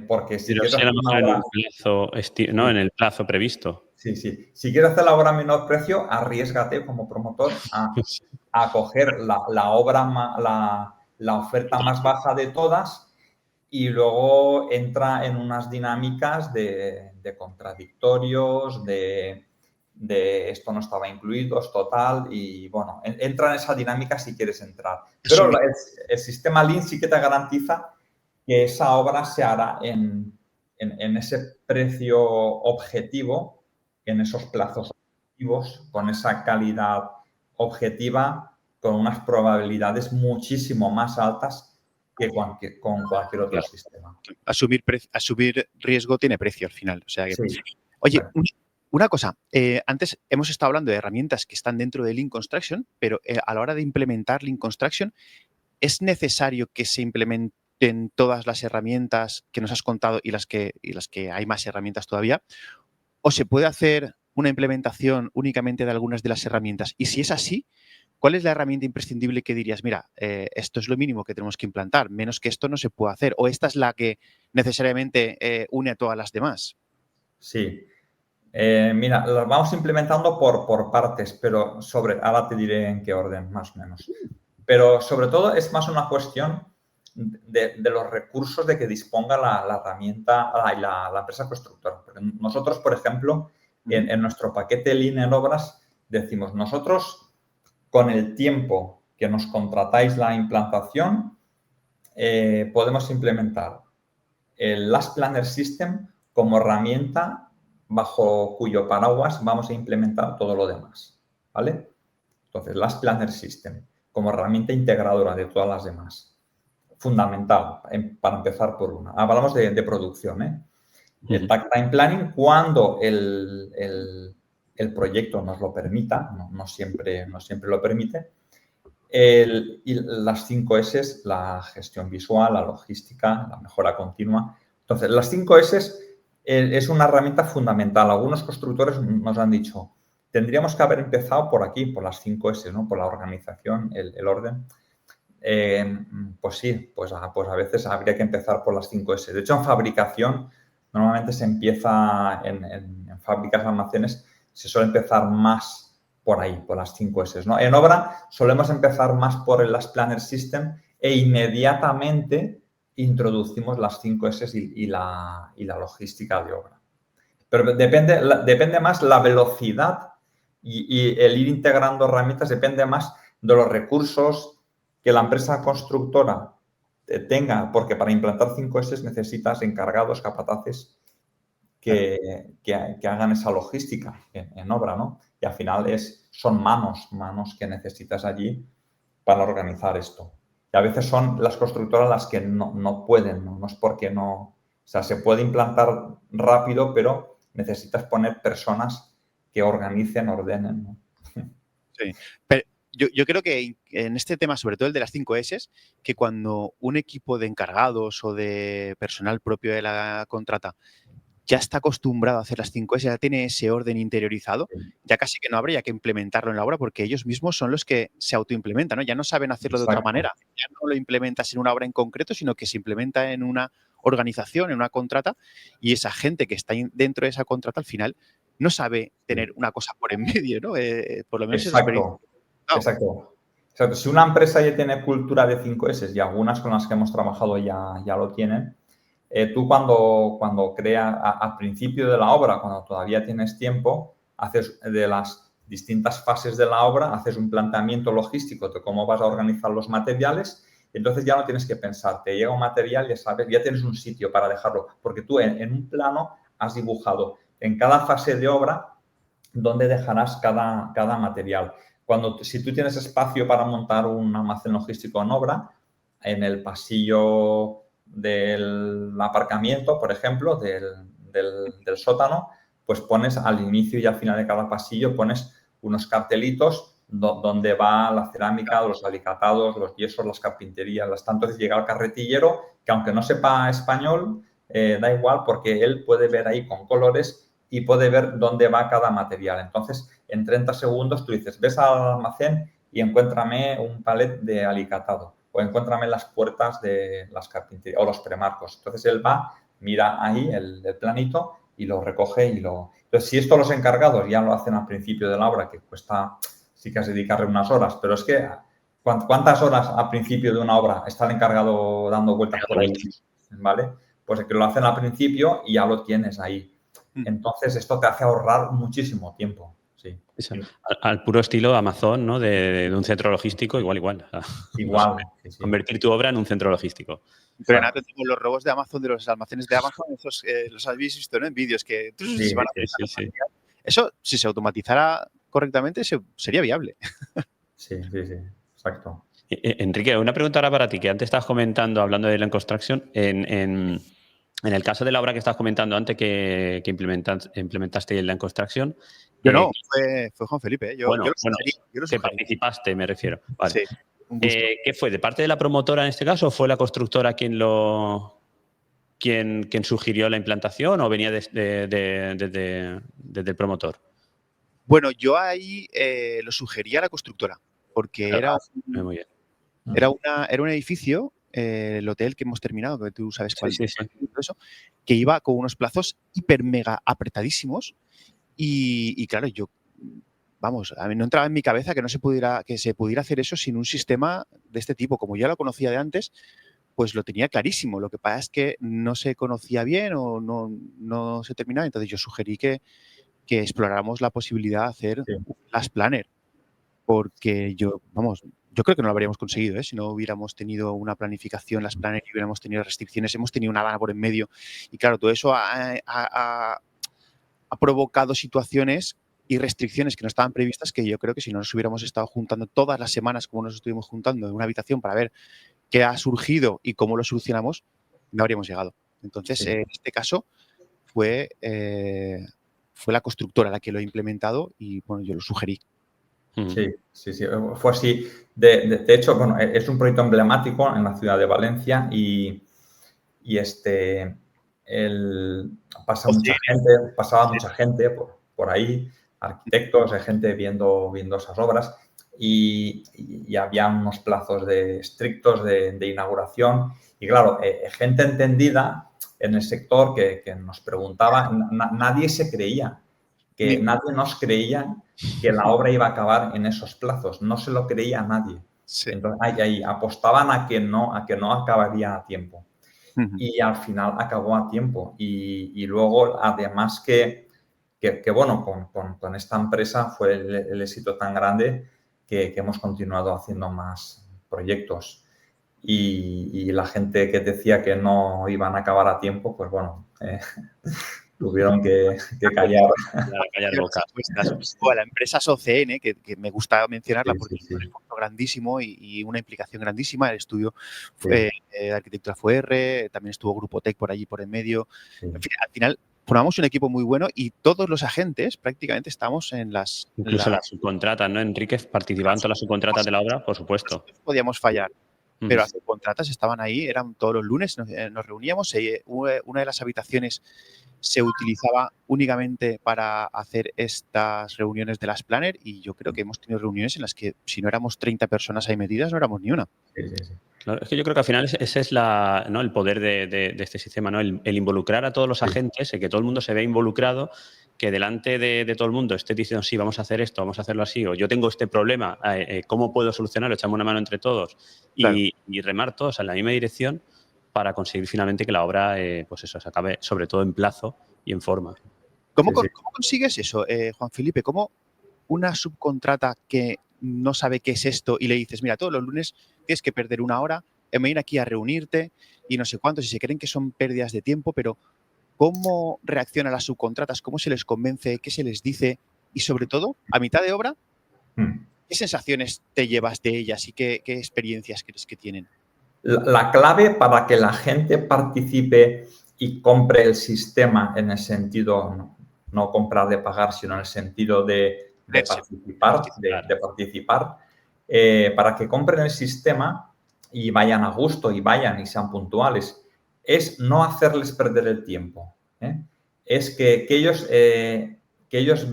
Porque si quieres hacer una obra en el plazo previsto. Sí. Si quieres hacer la obra a menor precio, arriésgate como promotor a coger la obra, la oferta más baja de todas y luego entra en unas dinámicas de contradictorios, de de esto no estaba incluido, esto tal, y bueno, entra en esa dinámica si quieres entrar. Pero el sistema Lean sí que te garantiza que esa obra se hará en ese precio objetivo, en esos plazos objetivos, con esa calidad objetiva, con unas probabilidades muchísimo más altas que con cualquier otro sistema. Asumir riesgo tiene precio al final. O sea que, sí. Oye, una cosa. Antes hemos estado hablando de herramientas que están dentro de Lean Construction, pero a la hora de implementar Lean Construction, ¿es necesario que se implementen todas las herramientas que nos has contado y las que hay más herramientas todavía? ¿O se puede hacer una implementación únicamente de algunas de las herramientas? Y si es así, ¿cuál es la herramienta imprescindible que dirías, mira, esto es lo mínimo que tenemos que implantar, menos que esto no se puede hacer? ¿O esta es la que necesariamente une a todas las demás? Sí. Mira, las vamos implementando por partes, pero ahora te diré en qué orden, más o menos. Pero sobre todo es más una cuestión de los recursos de que disponga la herramienta y la empresa constructora. Porque nosotros, por ejemplo, en nuestro paquete Lean en obras, decimos, nosotros con el tiempo que nos contratáis la implantación, podemos implementar el Last Planner System como herramienta bajo cuyo paraguas vamos a implementar todo lo demás, ¿vale? Entonces, Last Planner System como herramienta integradora de todas las demás. Fundamental, para empezar por una. Hablamos de producción, ¿eh? El Takt Time Planning, cuando el proyecto nos lo permita, no siempre lo permite, y las 5 S, la gestión visual, la logística, la mejora continua. Entonces, las 5 S es una herramienta fundamental. Algunos constructores nos han dicho, tendríamos que haber empezado por aquí, por las 5 S, ¿no? Por la organización, el orden. Pues sí, pues a veces habría que empezar por las 5 S. De hecho, en fabricación, normalmente se empieza en fábricas, almacenes, se suele empezar más por ahí, por las 5 S, ¿no? En obra solemos empezar más por el Last Planner System e inmediatamente introducimos las 5 S y la logística de obra. Pero depende más la velocidad y el ir integrando herramientas, depende más de los recursos que la empresa constructora tenga, porque para implantar 5 S necesitas encargados, capataces que hagan esa logística en obra, ¿no? Y al final son manos que necesitas allí para organizar esto. Y a veces son las constructoras las que no pueden, ¿no? No es porque no... O sea, se puede implantar rápido, pero necesitas poner personas que organicen, ordenen, ¿no? Sí, pero yo creo que en este tema, sobre todo el de las 5 S, que cuando un equipo de encargados o de personal propio de la contrata ya está acostumbrado a hacer las 5 S, ya tiene ese orden interiorizado, ya casi que no habría que implementarlo en la obra porque ellos mismos son los que se autoimplementan, ¿no? Ya no saben hacerlo de otra manera. Ya no lo implementas en una obra en concreto, sino que se implementa en una organización, en una contrata, y esa gente que está dentro de esa contrata al final no sabe tener una cosa por en medio, ¿no? Por lo menos Exacto. Si una empresa ya tiene cultura de 5 S y algunas con las que hemos trabajado ya lo tienen, tú cuando creas, al principio de la obra, cuando todavía tienes tiempo, haces de las distintas fases de la obra, haces un planteamiento logístico de cómo vas a organizar los materiales, y entonces ya no tienes que pensar, te llega un material, ya sabes, ya tienes un sitio para dejarlo, porque tú en un plano has dibujado en cada fase de obra dónde dejarás cada material. Si tú tienes espacio para montar un almacén logístico en obra, en el pasillo del aparcamiento, por ejemplo, del sótano, pues pones al inicio y al final de cada pasillo, pones unos cartelitos donde va la cerámica, los alicatados, los yesos, las carpinterías, entonces llega el carretillero, que aunque no sepa español, da igual porque él puede ver ahí con colores y puede ver dónde va cada material. Entonces, en 30 segundos tú dices, ves al almacén y encuéntrame un palet de alicatado o encuéntrame las puertas de las carpinterías o los premarcos. Entonces, él va, mira ahí el planito y lo recoge Entonces, si esto los encargados ya lo hacen al principio de la obra, que cuesta, sí que has de dedicarle unas horas, pero es que ¿cuántas horas al principio de una obra está el encargado dando vueltas por ahí? ¿Vale? Pues que lo hacen al principio y ya lo tienes ahí. Entonces, esto te hace ahorrar muchísimo tiempo. O sí. Al puro estilo Amazon, ¿no? De un centro logístico, igual. Igual, sí. Convertir tu obra en un centro logístico. Pero nada, tenemos los robos de Amazon, de los almacenes de Amazon, esos los habéis visto, ¿no? En vídeos que se van a Sí. Eso, si se automatizara correctamente, sería viable. Sí, exacto. Enrique, una pregunta ahora para ti, que antes estabas comentando, hablando de Land Construction, en el caso de la obra que estabas comentando antes que implementaste el Land Construction. Yo no, fue Juan Felipe. Yo lo que participaste, me refiero. Vale. Sí, un gusto. ¿Qué fue? ¿De parte de la promotora en este caso o fue la constructora quien sugirió la implantación o venía desde el promotor? Bueno, yo ahí lo sugería a la constructora, porque Muy bien. era un edificio, el hotel que hemos terminado, que tú sabes cuál es, eso, que iba con unos plazos hiper mega apretadísimos y claro, a mí no entraba en mi cabeza que se pudiera hacer eso sin un sistema de este tipo. Como ya lo conocía de antes, pues lo tenía clarísimo. Lo que pasa es que no se conocía bien o no se terminaba. Entonces yo sugerí que exploráramos la posibilidad de hacer las planner, porque yo creo que no lo habríamos conseguido, si no hubiéramos tenido una planificación, las planner, y hubiéramos tenido restricciones, hemos tenido una Habana por en medio. Y claro, todo eso ha provocado situaciones y restricciones que no estaban previstas, que yo creo que si no nos hubiéramos estado juntando todas las semanas como nos estuvimos juntando en una habitación para ver qué ha surgido y cómo lo solucionamos, no habríamos llegado. Entonces, en este caso fue la constructora la que lo ha implementado y bueno, yo lo sugerí. Sí. Fue así. De hecho, bueno, es un proyecto emblemático en la ciudad de Valencia y pasaba mucha gente por ahí, arquitectos, gente viendo esas obras y había unos plazos estrictos de inauguración y claro, gente entendida en el sector que nos preguntaba, nadie se creía, nadie nos creía que la obra iba a acabar en esos plazos, no se lo creía nadie. Sí. Entonces, ahí apostaban a que no acabaría a tiempo. Y al final acabó a tiempo. Y luego, además que bueno, con esta empresa fue el éxito tan grande que hemos continuado haciendo más proyectos. Y la gente que decía que no iban a acabar a tiempo, pues bueno, tuvieron que callar. Callar bocas. La empresa SOCN, que me gusta mencionarla porque es un esfuerzo grandísimo y una implicación grandísima. El estudio de arquitectura fue R, también estuvo Grupo Tech por allí por en medio. En fin, al final formamos un equipo muy bueno y todos los agentes prácticamente estamos en las... Incluso las subcontratas, ¿no, Enrique? ¿Participaban todas las subcontratas de la obra? Por supuesto. Podíamos fallar. Pero las subcontratas estaban ahí, eran todos los lunes, nos reuníamos. Una de las habitaciones se utilizaba únicamente para hacer estas reuniones de las planner y yo creo que hemos tenido reuniones en las que si no éramos 30 personas ahí metidas, no éramos ni una. Sí. Claro, es que yo creo que al final ese es ¿no? el poder de este sistema, ¿no? El involucrar a todos los agentes, el que todo el mundo se vea involucrado, que delante de todo el mundo esté diciendo sí, vamos a hacer esto, vamos a hacerlo así, o yo tengo este problema, ¿cómo puedo solucionarlo? Echamos una mano entre todos y remar todos en la misma dirección para conseguir finalmente que la obra pues eso, se acabe sobre todo en plazo y en forma. ¿Cómo consigues eso, Juan Felipe? ¿Cómo una subcontrata que no sabe qué es esto y le dices, mira, todos los lunes tienes que perder una hora en venir aquí a reunirte y no sé cuántos, y se creen que son pérdidas de tiempo, pero ¿cómo reaccionan las subcontratas? ¿Cómo se les convence? ¿Qué se les dice? Y sobre todo, a mitad de obra, ¿qué sensaciones te llevas de ellas y qué experiencias crees que tienen? La clave para que la gente participe y compre el sistema en el sentido, no comprar de pagar, sino en el sentido de participar, para que compren el sistema y vayan a gusto y sean puntuales, es no hacerles perder el tiempo. Es que ellos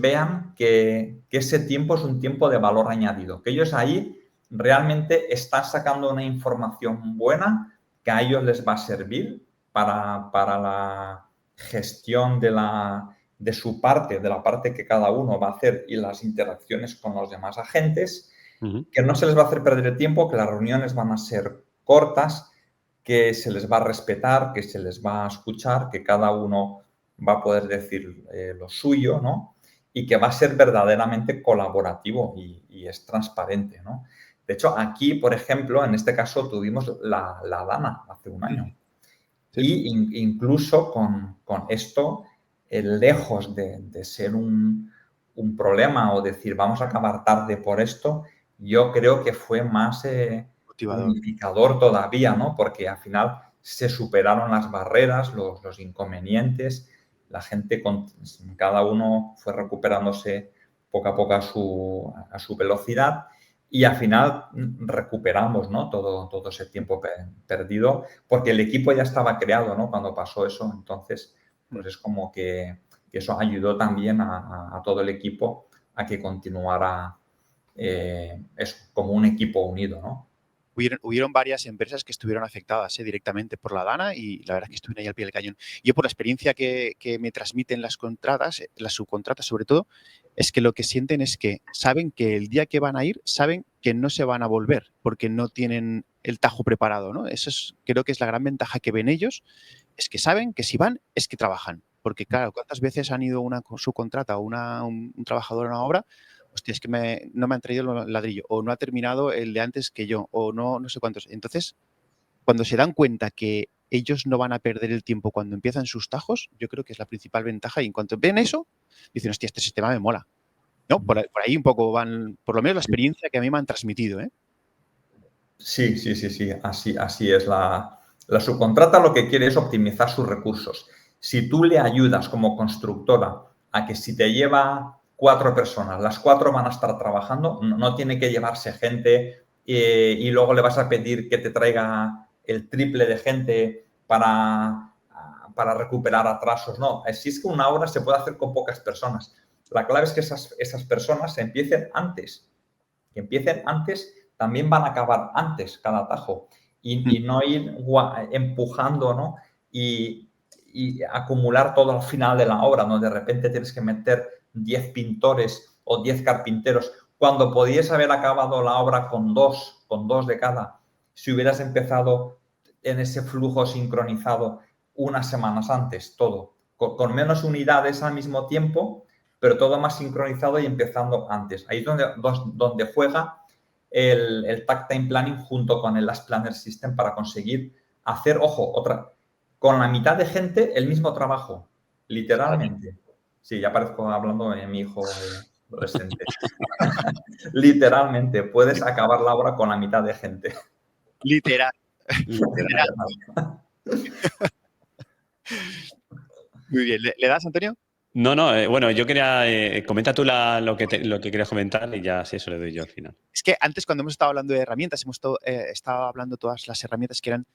vean que ese tiempo es un tiempo de valor añadido, que ellos ahí realmente están sacando una información buena que a ellos les va a servir para la gestión de su parte, de la parte que cada uno va a hacer y las interacciones con los demás agentes, que no se les va a hacer perder el tiempo, que las reuniones van a ser cortas, que se les va a respetar, que se les va a escuchar, que cada uno va a poder decir lo suyo, ¿no? y que va a ser verdaderamente colaborativo y es transparente, ¿no? De hecho, aquí, por ejemplo, en este caso tuvimos la Dana hace un año. Sí. Y incluso con esto, lejos de ser un problema o decir vamos a acabar tarde por esto, yo creo que fue más Motivador. unificador todavía, ¿no? Porque al final se superaron las barreras, los inconvenientes, la gente, cada uno fue recuperándose poco a poco a su velocidad y al final recuperamos, ¿no? todo ese tiempo perdido, porque el equipo ya estaba creado, ¿no? Cuando pasó eso. Entonces, pues es como que eso ayudó también a todo el equipo a que continuara eso, como un equipo unido, ¿no? Hubieron varias empresas que estuvieron afectadas directamente por la Dana y la verdad es que estuvieron ahí al pie del cañón. Yo por la experiencia que me transmiten las contratas, las subcontratas sobre todo, es que lo que sienten es que saben que el día que van a ir, saben que no se van a volver porque no tienen el tajo preparado, ¿no? Creo que es la gran ventaja que ven ellos, es que saben que si van es que trabajan. Porque claro, ¿cuántas veces han ido una subcontrata o un trabajador a una obra? Hostia, es que no me han traído el ladrillo, o no ha terminado el de antes que yo, o no sé cuántos. Entonces, cuando se dan cuenta que ellos no van a perder el tiempo cuando empiezan sus tajos, yo creo que es la principal ventaja. Y en cuanto ven eso, dicen, hostia, este sistema me mola. ¿No? Por ahí un poco van, por lo menos la experiencia que a mí me han transmitido, ¿eh? Sí. Así es. La subcontrata lo que quiere es optimizar sus recursos. Si tú le ayudas como constructora a que si te lleva 4 personas, las 4 van a estar trabajando, no tiene que llevarse gente y luego le vas a pedir que te traiga el triple de gente para recuperar atrasos. No, si es que una obra se puede hacer con pocas personas. La clave es que esas personas empiecen antes. Que empiecen antes, también van a acabar antes cada tajo y no ir empujando, ¿no? Y acumular todo al final de la obra, ¿no? De repente tienes que meter 10 pintores o 10 carpinteros cuando podías haber acabado la obra con dos de cada. Si hubieras empezado en ese flujo sincronizado unas semanas antes, todo, con menos unidades al mismo tiempo, pero todo más sincronizado y empezando antes. Ahí es donde juega el Takt Time Planning junto con el Last Planner System para conseguir hacer, ojo, con la mitad de gente el mismo trabajo, literalmente. Sí, ya parezco hablando de mi hijo adolescente. Literalmente, puedes acabar la obra con la mitad de gente. Literal. Muy bien. ¿Le das, Antonio? No, bueno, yo quería, comenta tú lo que querías comentar y ya sí, eso le doy yo al final. Es que antes cuando hemos estado hablando de herramientas, hemos estado hablando todas las herramientas que eran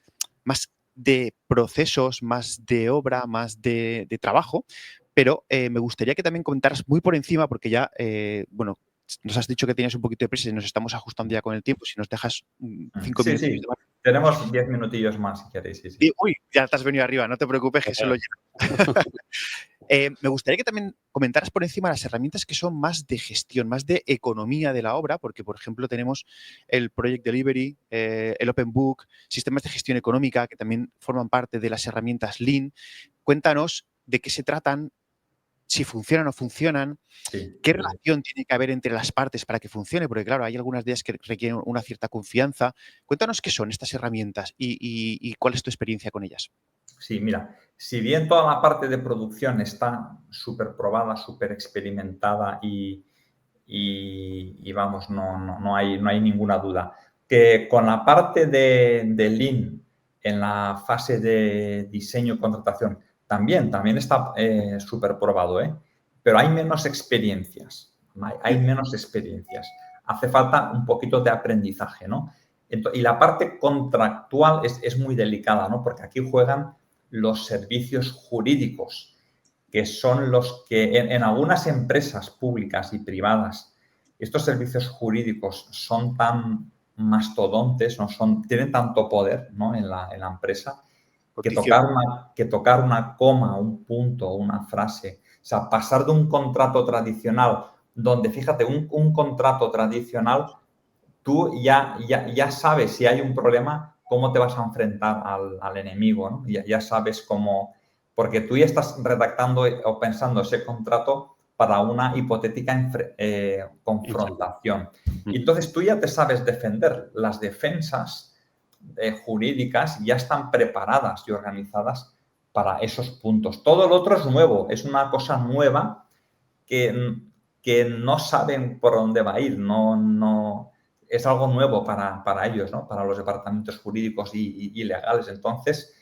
más de procesos, más de obra, más de trabajo, pero me gustaría que también comentaras muy por encima, porque ya, bueno, nos has dicho que tenías un poquito de prisa y nos estamos ajustando ya con el tiempo, si nos dejas 5 minutos. Sí, tenemos 10 minutillos más si queréis. Sí. Uy, ya te has venido arriba, no te preocupes, que eso lo lleno. Me gustaría que también comentaras por encima las herramientas que son más de gestión, más de economía de la obra, porque, por ejemplo, tenemos el Project Delivery, el Open Book, sistemas de gestión económica que también forman parte de las herramientas Lean. Cuéntanos de qué se tratan, si funcionan o no funcionan, qué relación tiene que haber entre las partes para que funcione, porque, claro, hay algunas de ellas que requieren una cierta confianza. Cuéntanos qué son estas herramientas y cuál es tu experiencia con ellas. Sí, mira, si bien toda la parte de producción está súper probada, súper experimentada y vamos, no hay ninguna duda, que con la parte de Lean en la fase de diseño y contratación también está súper probado, pero hay menos experiencias, hay menos experiencias. Hace falta un poquito de aprendizaje, ¿no? Y la parte contractual es muy delicada, ¿no? Porque aquí juegan los servicios jurídicos, que son los que en algunas empresas públicas y privadas, estos servicios jurídicos son tan mastodontes, tienen tanto poder, ¿no? en la empresa, que tocar una coma, un punto, una frase, o sea, pasar de un contrato tradicional, donde, fíjate, un contrato tradicional, tú ya sabes si hay un problema, cómo te vas a enfrentar al enemigo, ¿no? Ya sabes cómo, porque tú ya estás redactando o pensando ese contrato para una hipotética confrontación. Y entonces tú ya te sabes defender. Las defensas jurídicas ya están preparadas y organizadas para esos puntos. Todo lo otro es nuevo, es una cosa nueva que no saben por dónde va a ir, no es algo nuevo para ellos, ¿no? Para los departamentos jurídicos y legales. Entonces,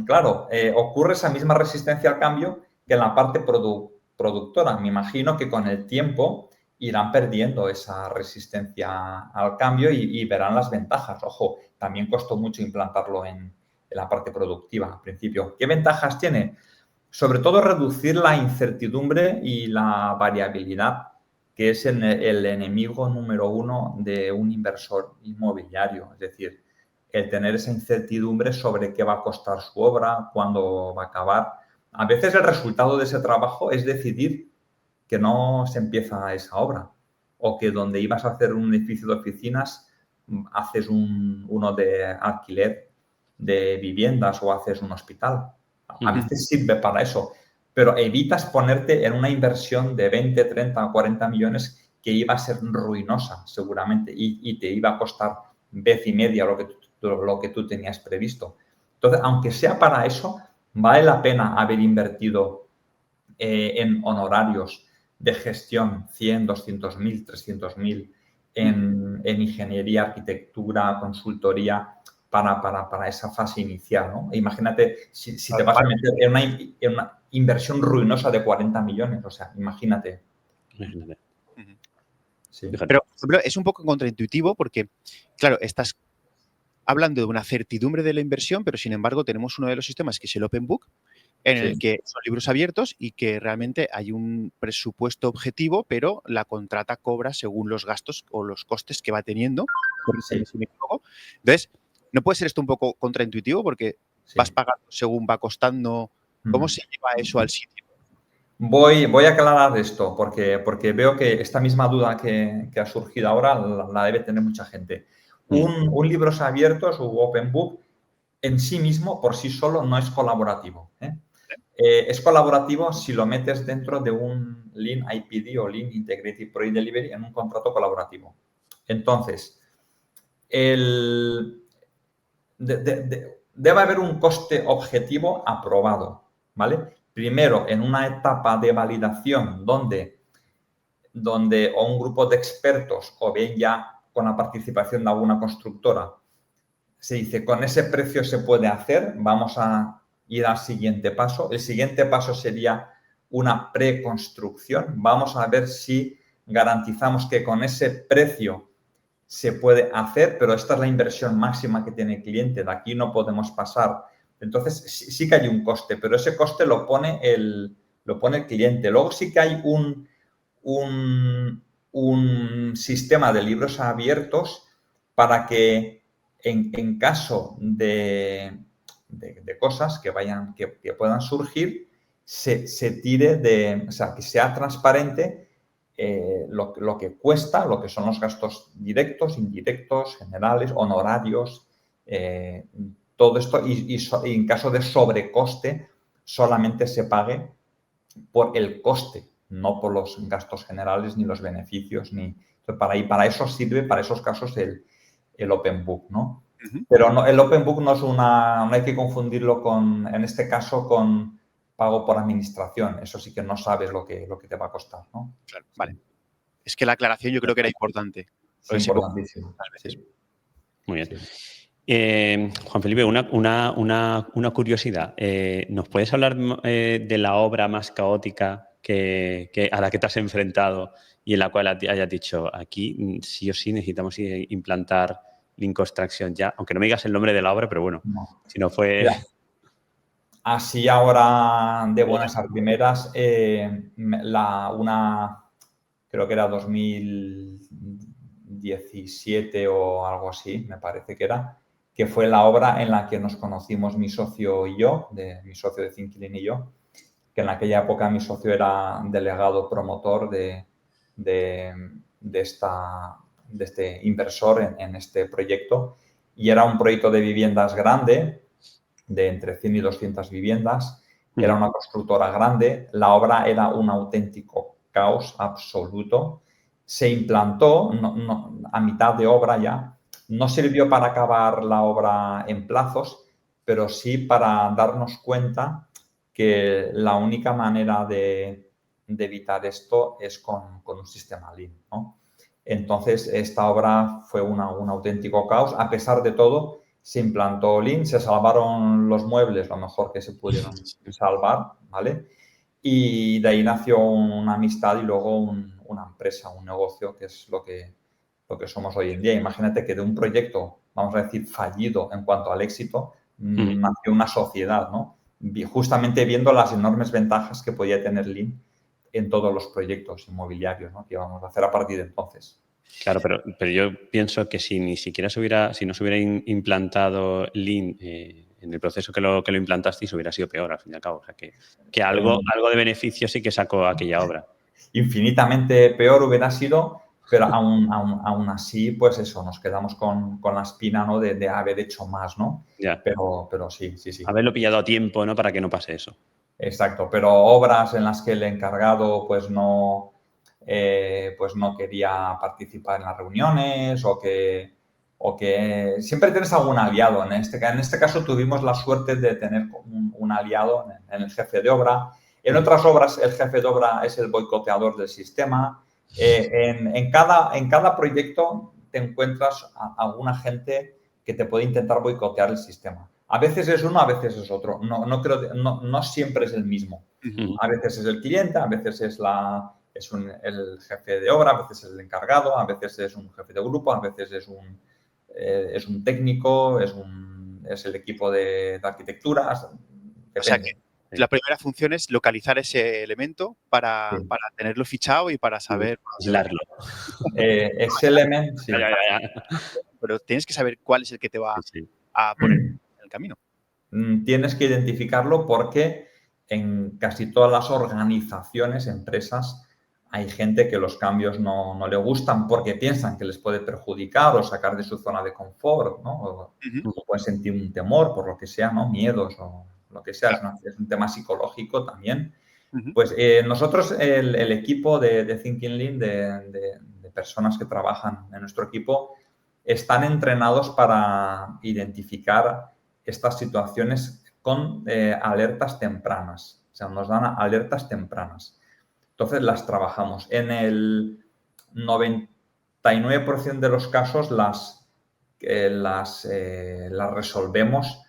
claro, ocurre esa misma resistencia al cambio que en la parte productora. Me imagino que con el tiempo irán perdiendo esa resistencia al cambio y verán las ventajas. Ojo, también costó mucho implantarlo en la parte productiva al principio. ¿Qué ventajas tiene? Sobre todo reducir la incertidumbre y la variabilidad, que es el enemigo número uno de un inversor inmobiliario. Es decir, el tener esa incertidumbre sobre qué va a costar su obra, cuándo va a acabar. A veces el resultado de ese trabajo es decidir que no se empieza esa obra o que donde ibas a hacer un edificio de oficinas haces uno de alquiler de viviendas o haces un hospital. A veces sirve para eso, pero evitas ponerte en una inversión de 20, 30 o 40 millones que iba a ser ruinosa seguramente y te iba a costar vez y media lo que tú tenías previsto. Entonces, aunque sea para eso, vale la pena haber invertido en honorarios de gestión 100, 200.000, 300.000 en ingeniería, arquitectura, consultoría para esa fase inicial, ¿no? Imagínate si te vas a meter en una inversión ruinosa de 40 millones, o sea, imagínate. Sí. Pero, por ejemplo, es un poco contraintuitivo porque, claro, estás hablando de una certidumbre de la inversión, pero sin embargo tenemos uno de los sistemas que es el Open Book, en el que son libros abiertos y que realmente hay un presupuesto objetivo, pero la contrata cobra según los gastos o los costes que va teniendo. Entonces, ¿no puede ser esto un poco contraintuitivo? Porque vas pagando según va costando. ¿Cómo se lleva eso al sitio? Voy a aclarar esto porque veo que esta misma duda que ha surgido ahora la debe tener mucha gente. Un libros abiertos u Open Book en sí mismo, por sí solo, no es colaborativo. Es colaborativo si lo metes dentro de un Lean IPD o Lean Integrated Project Delivery en un contrato colaborativo. Entonces, debe haber un coste objetivo aprobado, ¿vale? Primero, en una etapa de validación donde o un grupo de expertos o bien ya con la participación de alguna constructora se dice, con ese precio se puede hacer, vamos a ir al siguiente paso. El siguiente paso sería una preconstrucción. Vamos a ver si garantizamos que con ese precio se puede hacer, pero esta es la inversión máxima que tiene el cliente. De aquí no podemos pasar. Entonces, sí que hay un coste, pero ese coste lo pone el cliente. Luego sí que hay un sistema de libros abiertos para que en caso de cosas que puedan surgir, se tire o sea, que sea transparente lo que cuesta, lo que son los gastos directos, indirectos, generales, honorarios, todo esto y en caso de sobrecoste solamente se pague por el coste, no por los gastos generales ni los beneficios. Para eso sirve, para esos casos, el Open Book, ¿no? Pero no, el Open Book no hay que confundirlo en este caso, con pago por administración. Eso sí que no sabes lo que te va a costar, ¿no? Claro, vale. Es que la aclaración yo creo que era importante. Es importantísimo. Sí. Muy bien. Sí. Juan Felipe, una curiosidad. ¿Nos puedes hablar de la obra más caótica a la que te has enfrentado y en la cual hayas dicho, aquí sí o sí necesitamos implantar Lean Construction ya? Aunque no me digas el nombre de la obra, pero bueno, si no fue... Ya. Así ahora, de buenas a primeras, creo que era 2017 o algo así, me parece que fue la obra en la que nos conocimos mi socio y yo, mi socio de Thinking y yo, que en aquella época mi socio era delegado promotor de este inversor en este proyecto, y era un proyecto de viviendas grande, de entre 100 y 200 viviendas, Era una constructora grande, la obra era un auténtico caos absoluto. Se implantó a mitad de obra ya. No sirvió para acabar la obra en plazos, pero sí para darnos cuenta que la única manera de evitar esto es con un sistema Lean, ¿no? Entonces, esta obra fue un auténtico caos. A pesar de todo, se implantó Lean, se salvaron los muebles, lo mejor que se pudieron salvar, ¿vale? Y de ahí nació una amistad y luego una empresa, un negocio, que es lo que somos hoy en día. Imagínate que de un proyecto, vamos a decir, fallido en cuanto al éxito, nació una sociedad, ¿no? Justamente viendo las enormes ventajas que podía tener Lean en todos los proyectos inmobiliarios, ¿no? Que íbamos a hacer a partir de entonces. Claro, pero yo pienso que si ni siquiera si no se hubiera implantado Lean en el proceso que lo implantasteis, hubiera sido peor, al fin y al cabo. O sea, que algo de beneficio sí que sacó aquella obra. Infinitamente peor hubiera sido, pero aún así, pues eso, nos quedamos con la espina, ¿no? de haber hecho más, ¿no? Ya. Pero sí. Haberlo pillado a tiempo, ¿no? Para que no pase eso. Exacto, pero obras en las que el encargado pues no quería participar en las reuniones o que siempre tienes algún aliado. En este caso tuvimos la suerte de tener un aliado en el jefe de obra. En otras obras el jefe de obra es el boicoteador del sistema. En cada proyecto te encuentras a alguna gente que te puede intentar boicotear el sistema. A veces es uno, a veces es otro. No siempre es el mismo. A veces es el cliente, a veces es el jefe de obra, a veces es el encargado, a veces es un jefe de grupo, a veces es un técnico, es el equipo de arquitectura. O sea que la primera función es localizar ese elemento para tenerlo fichado y para saber... Aislarlo. Ese elemento, sí. Pero tienes que saber cuál es el que te va a poner en el camino. Tienes que identificarlo porque en casi todas las organizaciones, empresas, hay gente que los cambios no le gustan porque piensan que les puede perjudicar o sacar de su zona de confort, ¿no? O pueden sentir un temor por lo que sea, ¿no? Miedos o lo que sea. Es un tema psicológico también. Pues nosotros, el equipo de Thinking Lean, de personas que trabajan en nuestro equipo, están entrenados para identificar estas situaciones con alertas tempranas. O sea, nos dan alertas tempranas. Entonces las trabajamos. En el 99% de los casos las resolvemos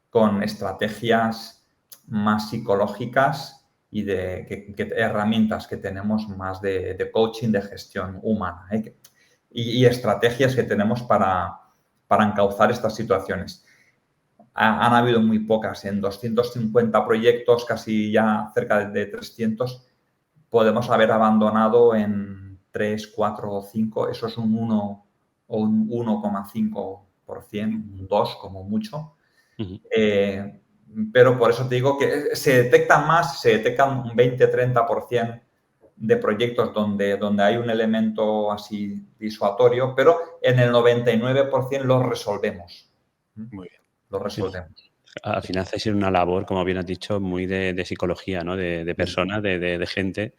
con estrategias más psicológicas y de herramientas que tenemos más de coaching, de gestión humana, y estrategias que tenemos para encauzar estas situaciones. Han habido muy pocas. En 250 proyectos, casi ya cerca de 300, podemos haber abandonado en 3, 4 o 5. Eso es un 1 o un 1,5%, un 2 como mucho. Pero por eso te digo que se detectan un 20-30% de proyectos donde hay un elemento así disuasorio, pero en el 99% los resolvemos. Muy bien. Lo resolvemos. Al final hacéis una labor, como bien has dicho, muy de psicología, ¿no? De personas, de gente.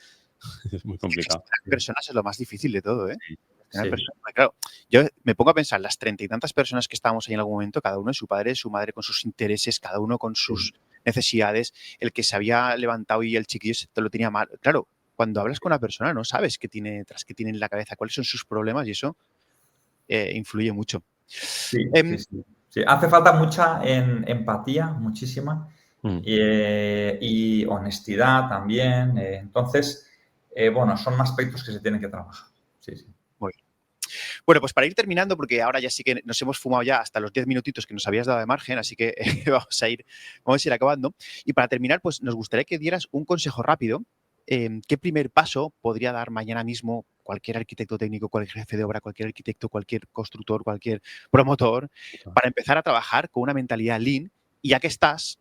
Es muy complicado. Personas es lo más difícil de todo, ¿eh? Sí. Claro, yo me pongo a pensar, las 30 y tantas personas que estábamos ahí en algún momento, cada uno de su padre, su madre, con sus intereses, cada uno con sus necesidades, el que se había levantado y el chiquillo te lo tenía mal. Claro, cuando hablas con una persona no sabes qué tiene en la cabeza, cuáles son sus problemas y eso influye mucho. Sí. Hace falta mucha empatía, muchísima, y honestidad también. Entonces, bueno, son aspectos que se tienen que trabajar. Sí. Muy bien. Bueno, pues para ir terminando, porque ahora ya sí que nos hemos fumado ya hasta los 10 minutitos que nos habías dado de margen, así que vamos a ir acabando. Y para terminar, pues nos gustaría que dieras un consejo rápido. ¿Qué primer paso podría dar mañana mismo cualquier arquitecto técnico, cualquier jefe de obra, cualquier arquitecto, cualquier constructor, cualquier promotor, para empezar a trabajar con una mentalidad Lean? Y ya que estás,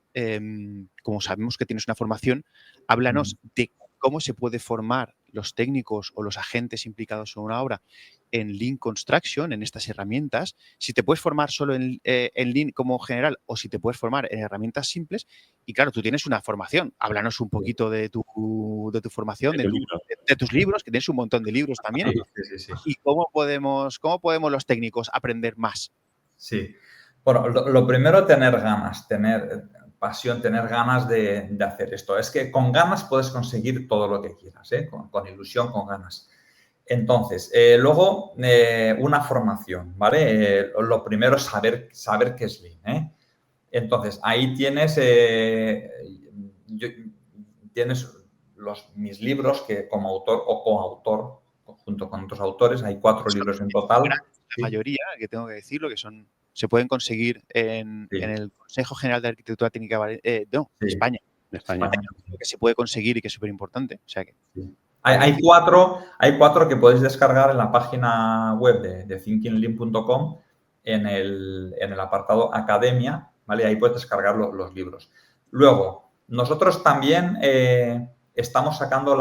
como sabemos que tienes una formación, háblanos de cómo se puede formar los técnicos o los agentes implicados en una obra en Lean Construction, en estas herramientas, si te puedes formar solo en Lean como general o si te puedes formar en herramientas simples. Y claro, tú tienes una formación. Háblanos un poquito de tu formación, de tus libros, que tienes un montón de libros también. Sí. ¿Y cómo podemos los técnicos aprender más? Sí. Bueno, lo primero, tener ganas, tener pasión, tener ganas de hacer esto. Es que con ganas puedes conseguir todo lo que quieras, ¿eh? Con ilusión, con ganas. Entonces, luego, una formación, ¿vale? Lo primero es saber qué es Lean, ¿eh? Entonces, ahí tienes, mis libros que como autor o coautor, junto con otros autores, hay 4 libros en total. La mayoría, que tengo que decirlo, que se pueden conseguir en el Consejo General de Arquitectura Técnica de España. De España. Que se puede conseguir y que es súper importante. O sea que... Hay cuatro que podéis descargar en la página web de thinkinglean.com en el apartado Academia, ¿vale? Ahí puedes descargar los libros. Luego, nosotros también estamos sacando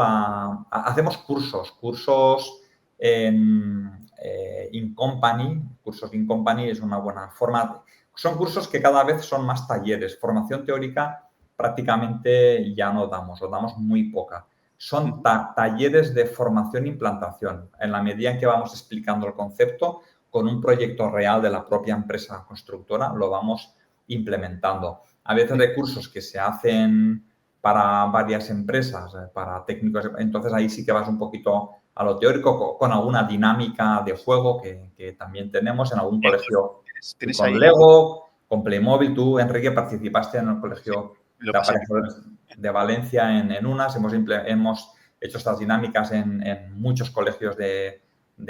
hacemos cursos en InCompany. Cursos InCompany es una buena forma. Son cursos que cada vez son más talleres. Formación teórica prácticamente ya no damos, o damos muy poca. Son talleres de formación e implantación. En la medida en que vamos explicando el concepto, con un proyecto real de la propia empresa constructora, lo vamos implementando. A veces recursos que se hacen para varias empresas, para técnicos, entonces ahí sí que vas un poquito a lo teórico, con alguna dinámica de juego que también tenemos en algún colegio. Con Lego, con Playmobil. Tú, Enrique, participaste en el colegio de aparejadores de Valencia en unas. Hemos hecho estas dinámicas en muchos colegios de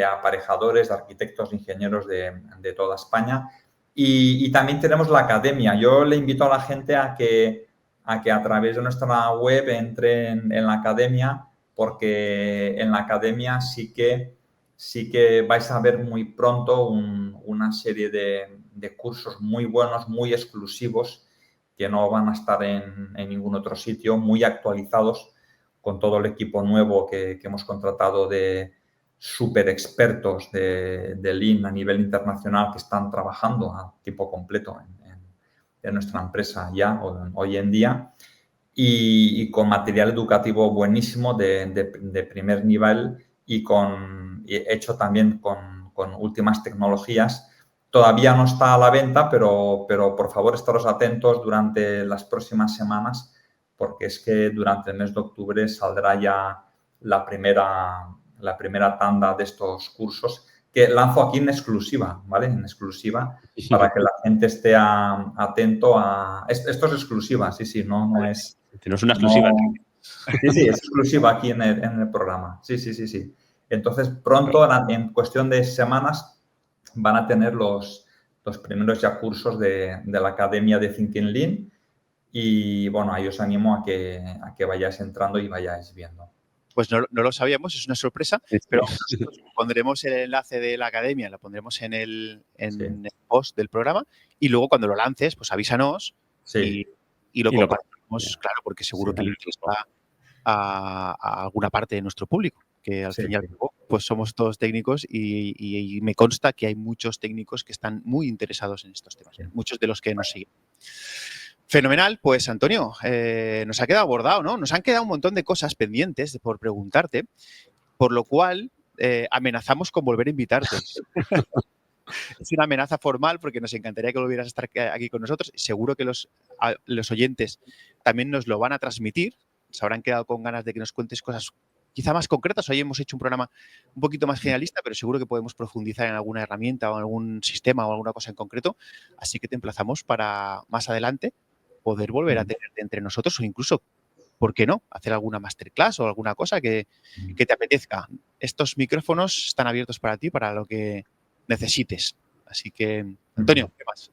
aparejadores, de arquitectos, de ingenieros de toda España. Y también tenemos la academia. Yo le invito a la gente a que a través de nuestra web entre en la academia, porque en la academia sí que vais a ver muy pronto una serie de cursos muy buenos, muy exclusivos, que no van a estar en ningún otro sitio, muy actualizados, con todo el equipo nuevo que hemos contratado de súper expertos de Lean a nivel internacional, que están trabajando a tiempo completo en nuestra empresa ya hoy en día, y con material educativo buenísimo de primer nivel y hecho también con últimas tecnologías. Todavía no está a la venta, pero por favor estaros atentos durante las próximas semanas, porque es que durante el mes de octubre saldrá ya la primera tanda de estos cursos, que lanzo aquí en exclusiva, ¿vale? En exclusiva, para que la gente esté atento a... Esto es exclusiva, sí, no es... No es una exclusiva. Sí, es exclusiva aquí en el programa. Sí. Entonces, pronto, en cuestión de semanas, van a tener los primeros ya cursos de la Academia de Thinking Lean, y bueno, ahí os animo a que vayáis entrando y vayáis viendo. Pues no lo sabíamos, es una sorpresa, pero pondremos el enlace de la academia, lo pondremos en el post del programa, y luego cuando lo lances, pues avísanos y lo compartimos, claro, porque seguro que le interesa a alguna parte de nuestro público, que al fin y al cabo pues somos todos técnicos, y me consta que hay muchos técnicos que están muy interesados en estos temas, muchos de los que nos siguen. Fenomenal, pues Antonio, nos ha quedado abordado, ¿no? Nos han quedado un montón de cosas pendientes por preguntarte, por lo cual amenazamos con volver a invitarte. Es una amenaza formal, porque nos encantaría que volvieras a estar aquí con nosotros. Seguro que los oyentes también nos lo van a transmitir. Se habrán quedado con ganas de que nos cuentes cosas quizá más concretas. Hoy hemos hecho un programa un poquito más generalista, pero seguro que podemos profundizar en alguna herramienta o en algún sistema o alguna cosa en concreto. Así que te emplazamos para más adelante poder volver a tenerte entre nosotros, o incluso, ¿por qué no?, hacer alguna masterclass o alguna cosa que te apetezca. Estos micrófonos están abiertos para ti, para lo que necesites. Así que, Antonio, ¿qué más?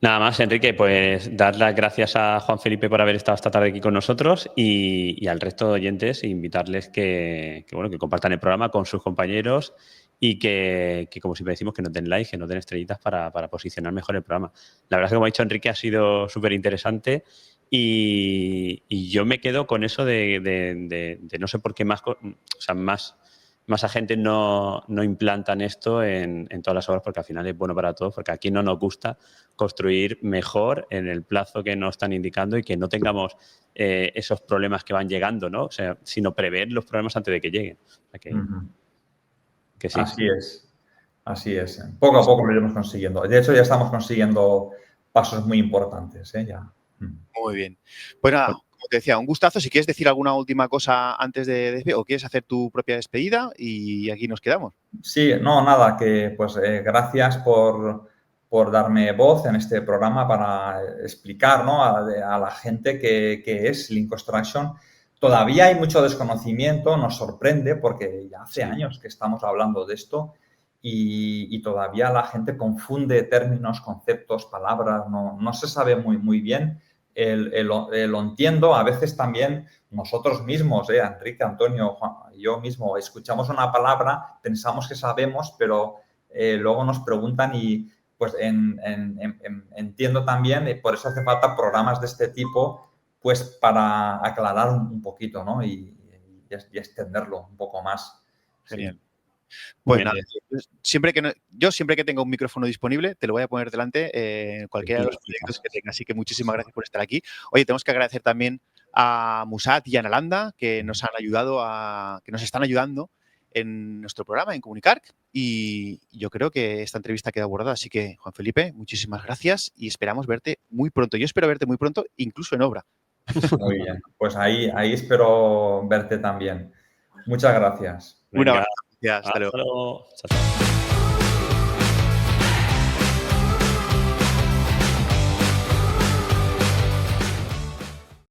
Nada más, Enrique, pues dar las gracias a Juan Felipe por haber estado esta tarde aquí con nosotros, y al resto de oyentes invitarles que compartan el programa con sus compañeros, y que como siempre decimos, que nos den like, que nos den estrellitas para posicionar mejor el programa. La verdad es que, como ha dicho Enrique, ha sido súper interesante, y yo me quedo con eso de no sé por qué más más agentes no implantan esto en todas las obras, porque al final es bueno para todos, porque aquí no nos gusta construir mejor en el plazo que nos están indicando y que no tengamos esos problemas que van llegando, ¿no? O sea, sino prever los problemas antes de que lleguen. O sea, que sí. Así es. Poco a poco lo iremos consiguiendo. De hecho, ya estamos consiguiendo pasos muy importantes, ya. Muy bien. Pues nada, como te decía, un gustazo. Si quieres decir alguna última cosa antes de despedir o quieres hacer tu propia despedida y aquí nos quedamos. Sí, no, nada, que pues gracias por darme voz en este programa para explicar, ¿no? a la gente qué es Lean Construction. Todavía hay mucho desconocimiento, nos sorprende porque ya hace años que estamos hablando de esto y todavía la gente confunde términos, conceptos, palabras, no se sabe muy bien. Lo entiendo, a veces también nosotros mismos, Enrique, Antonio, Juan, yo mismo, escuchamos una palabra, pensamos que sabemos, pero luego nos preguntan y pues entiendo también, por eso hace falta programas de este tipo, pues para aclarar un poquito, ¿no? Y extenderlo un poco más. Genial. Sí. Pues nada, siempre que tenga un micrófono disponible, te lo voy a poner delante en cualquiera de los proyectos que tenga. Así que muchísimas gracias por estar aquí. Oye, tenemos que agradecer también a Musat y a Nalanda, que nos han ayudado que nos están ayudando en nuestro programa, en Comunicar. Y yo creo que esta entrevista queda abordada. Así que, Juan Felipe, muchísimas gracias y esperamos verte muy pronto. Yo espero verte muy pronto, incluso en obra. Muy bien. Pues ahí espero verte también. Muchas gracias. Un abrazo. Hasta luego. Chao.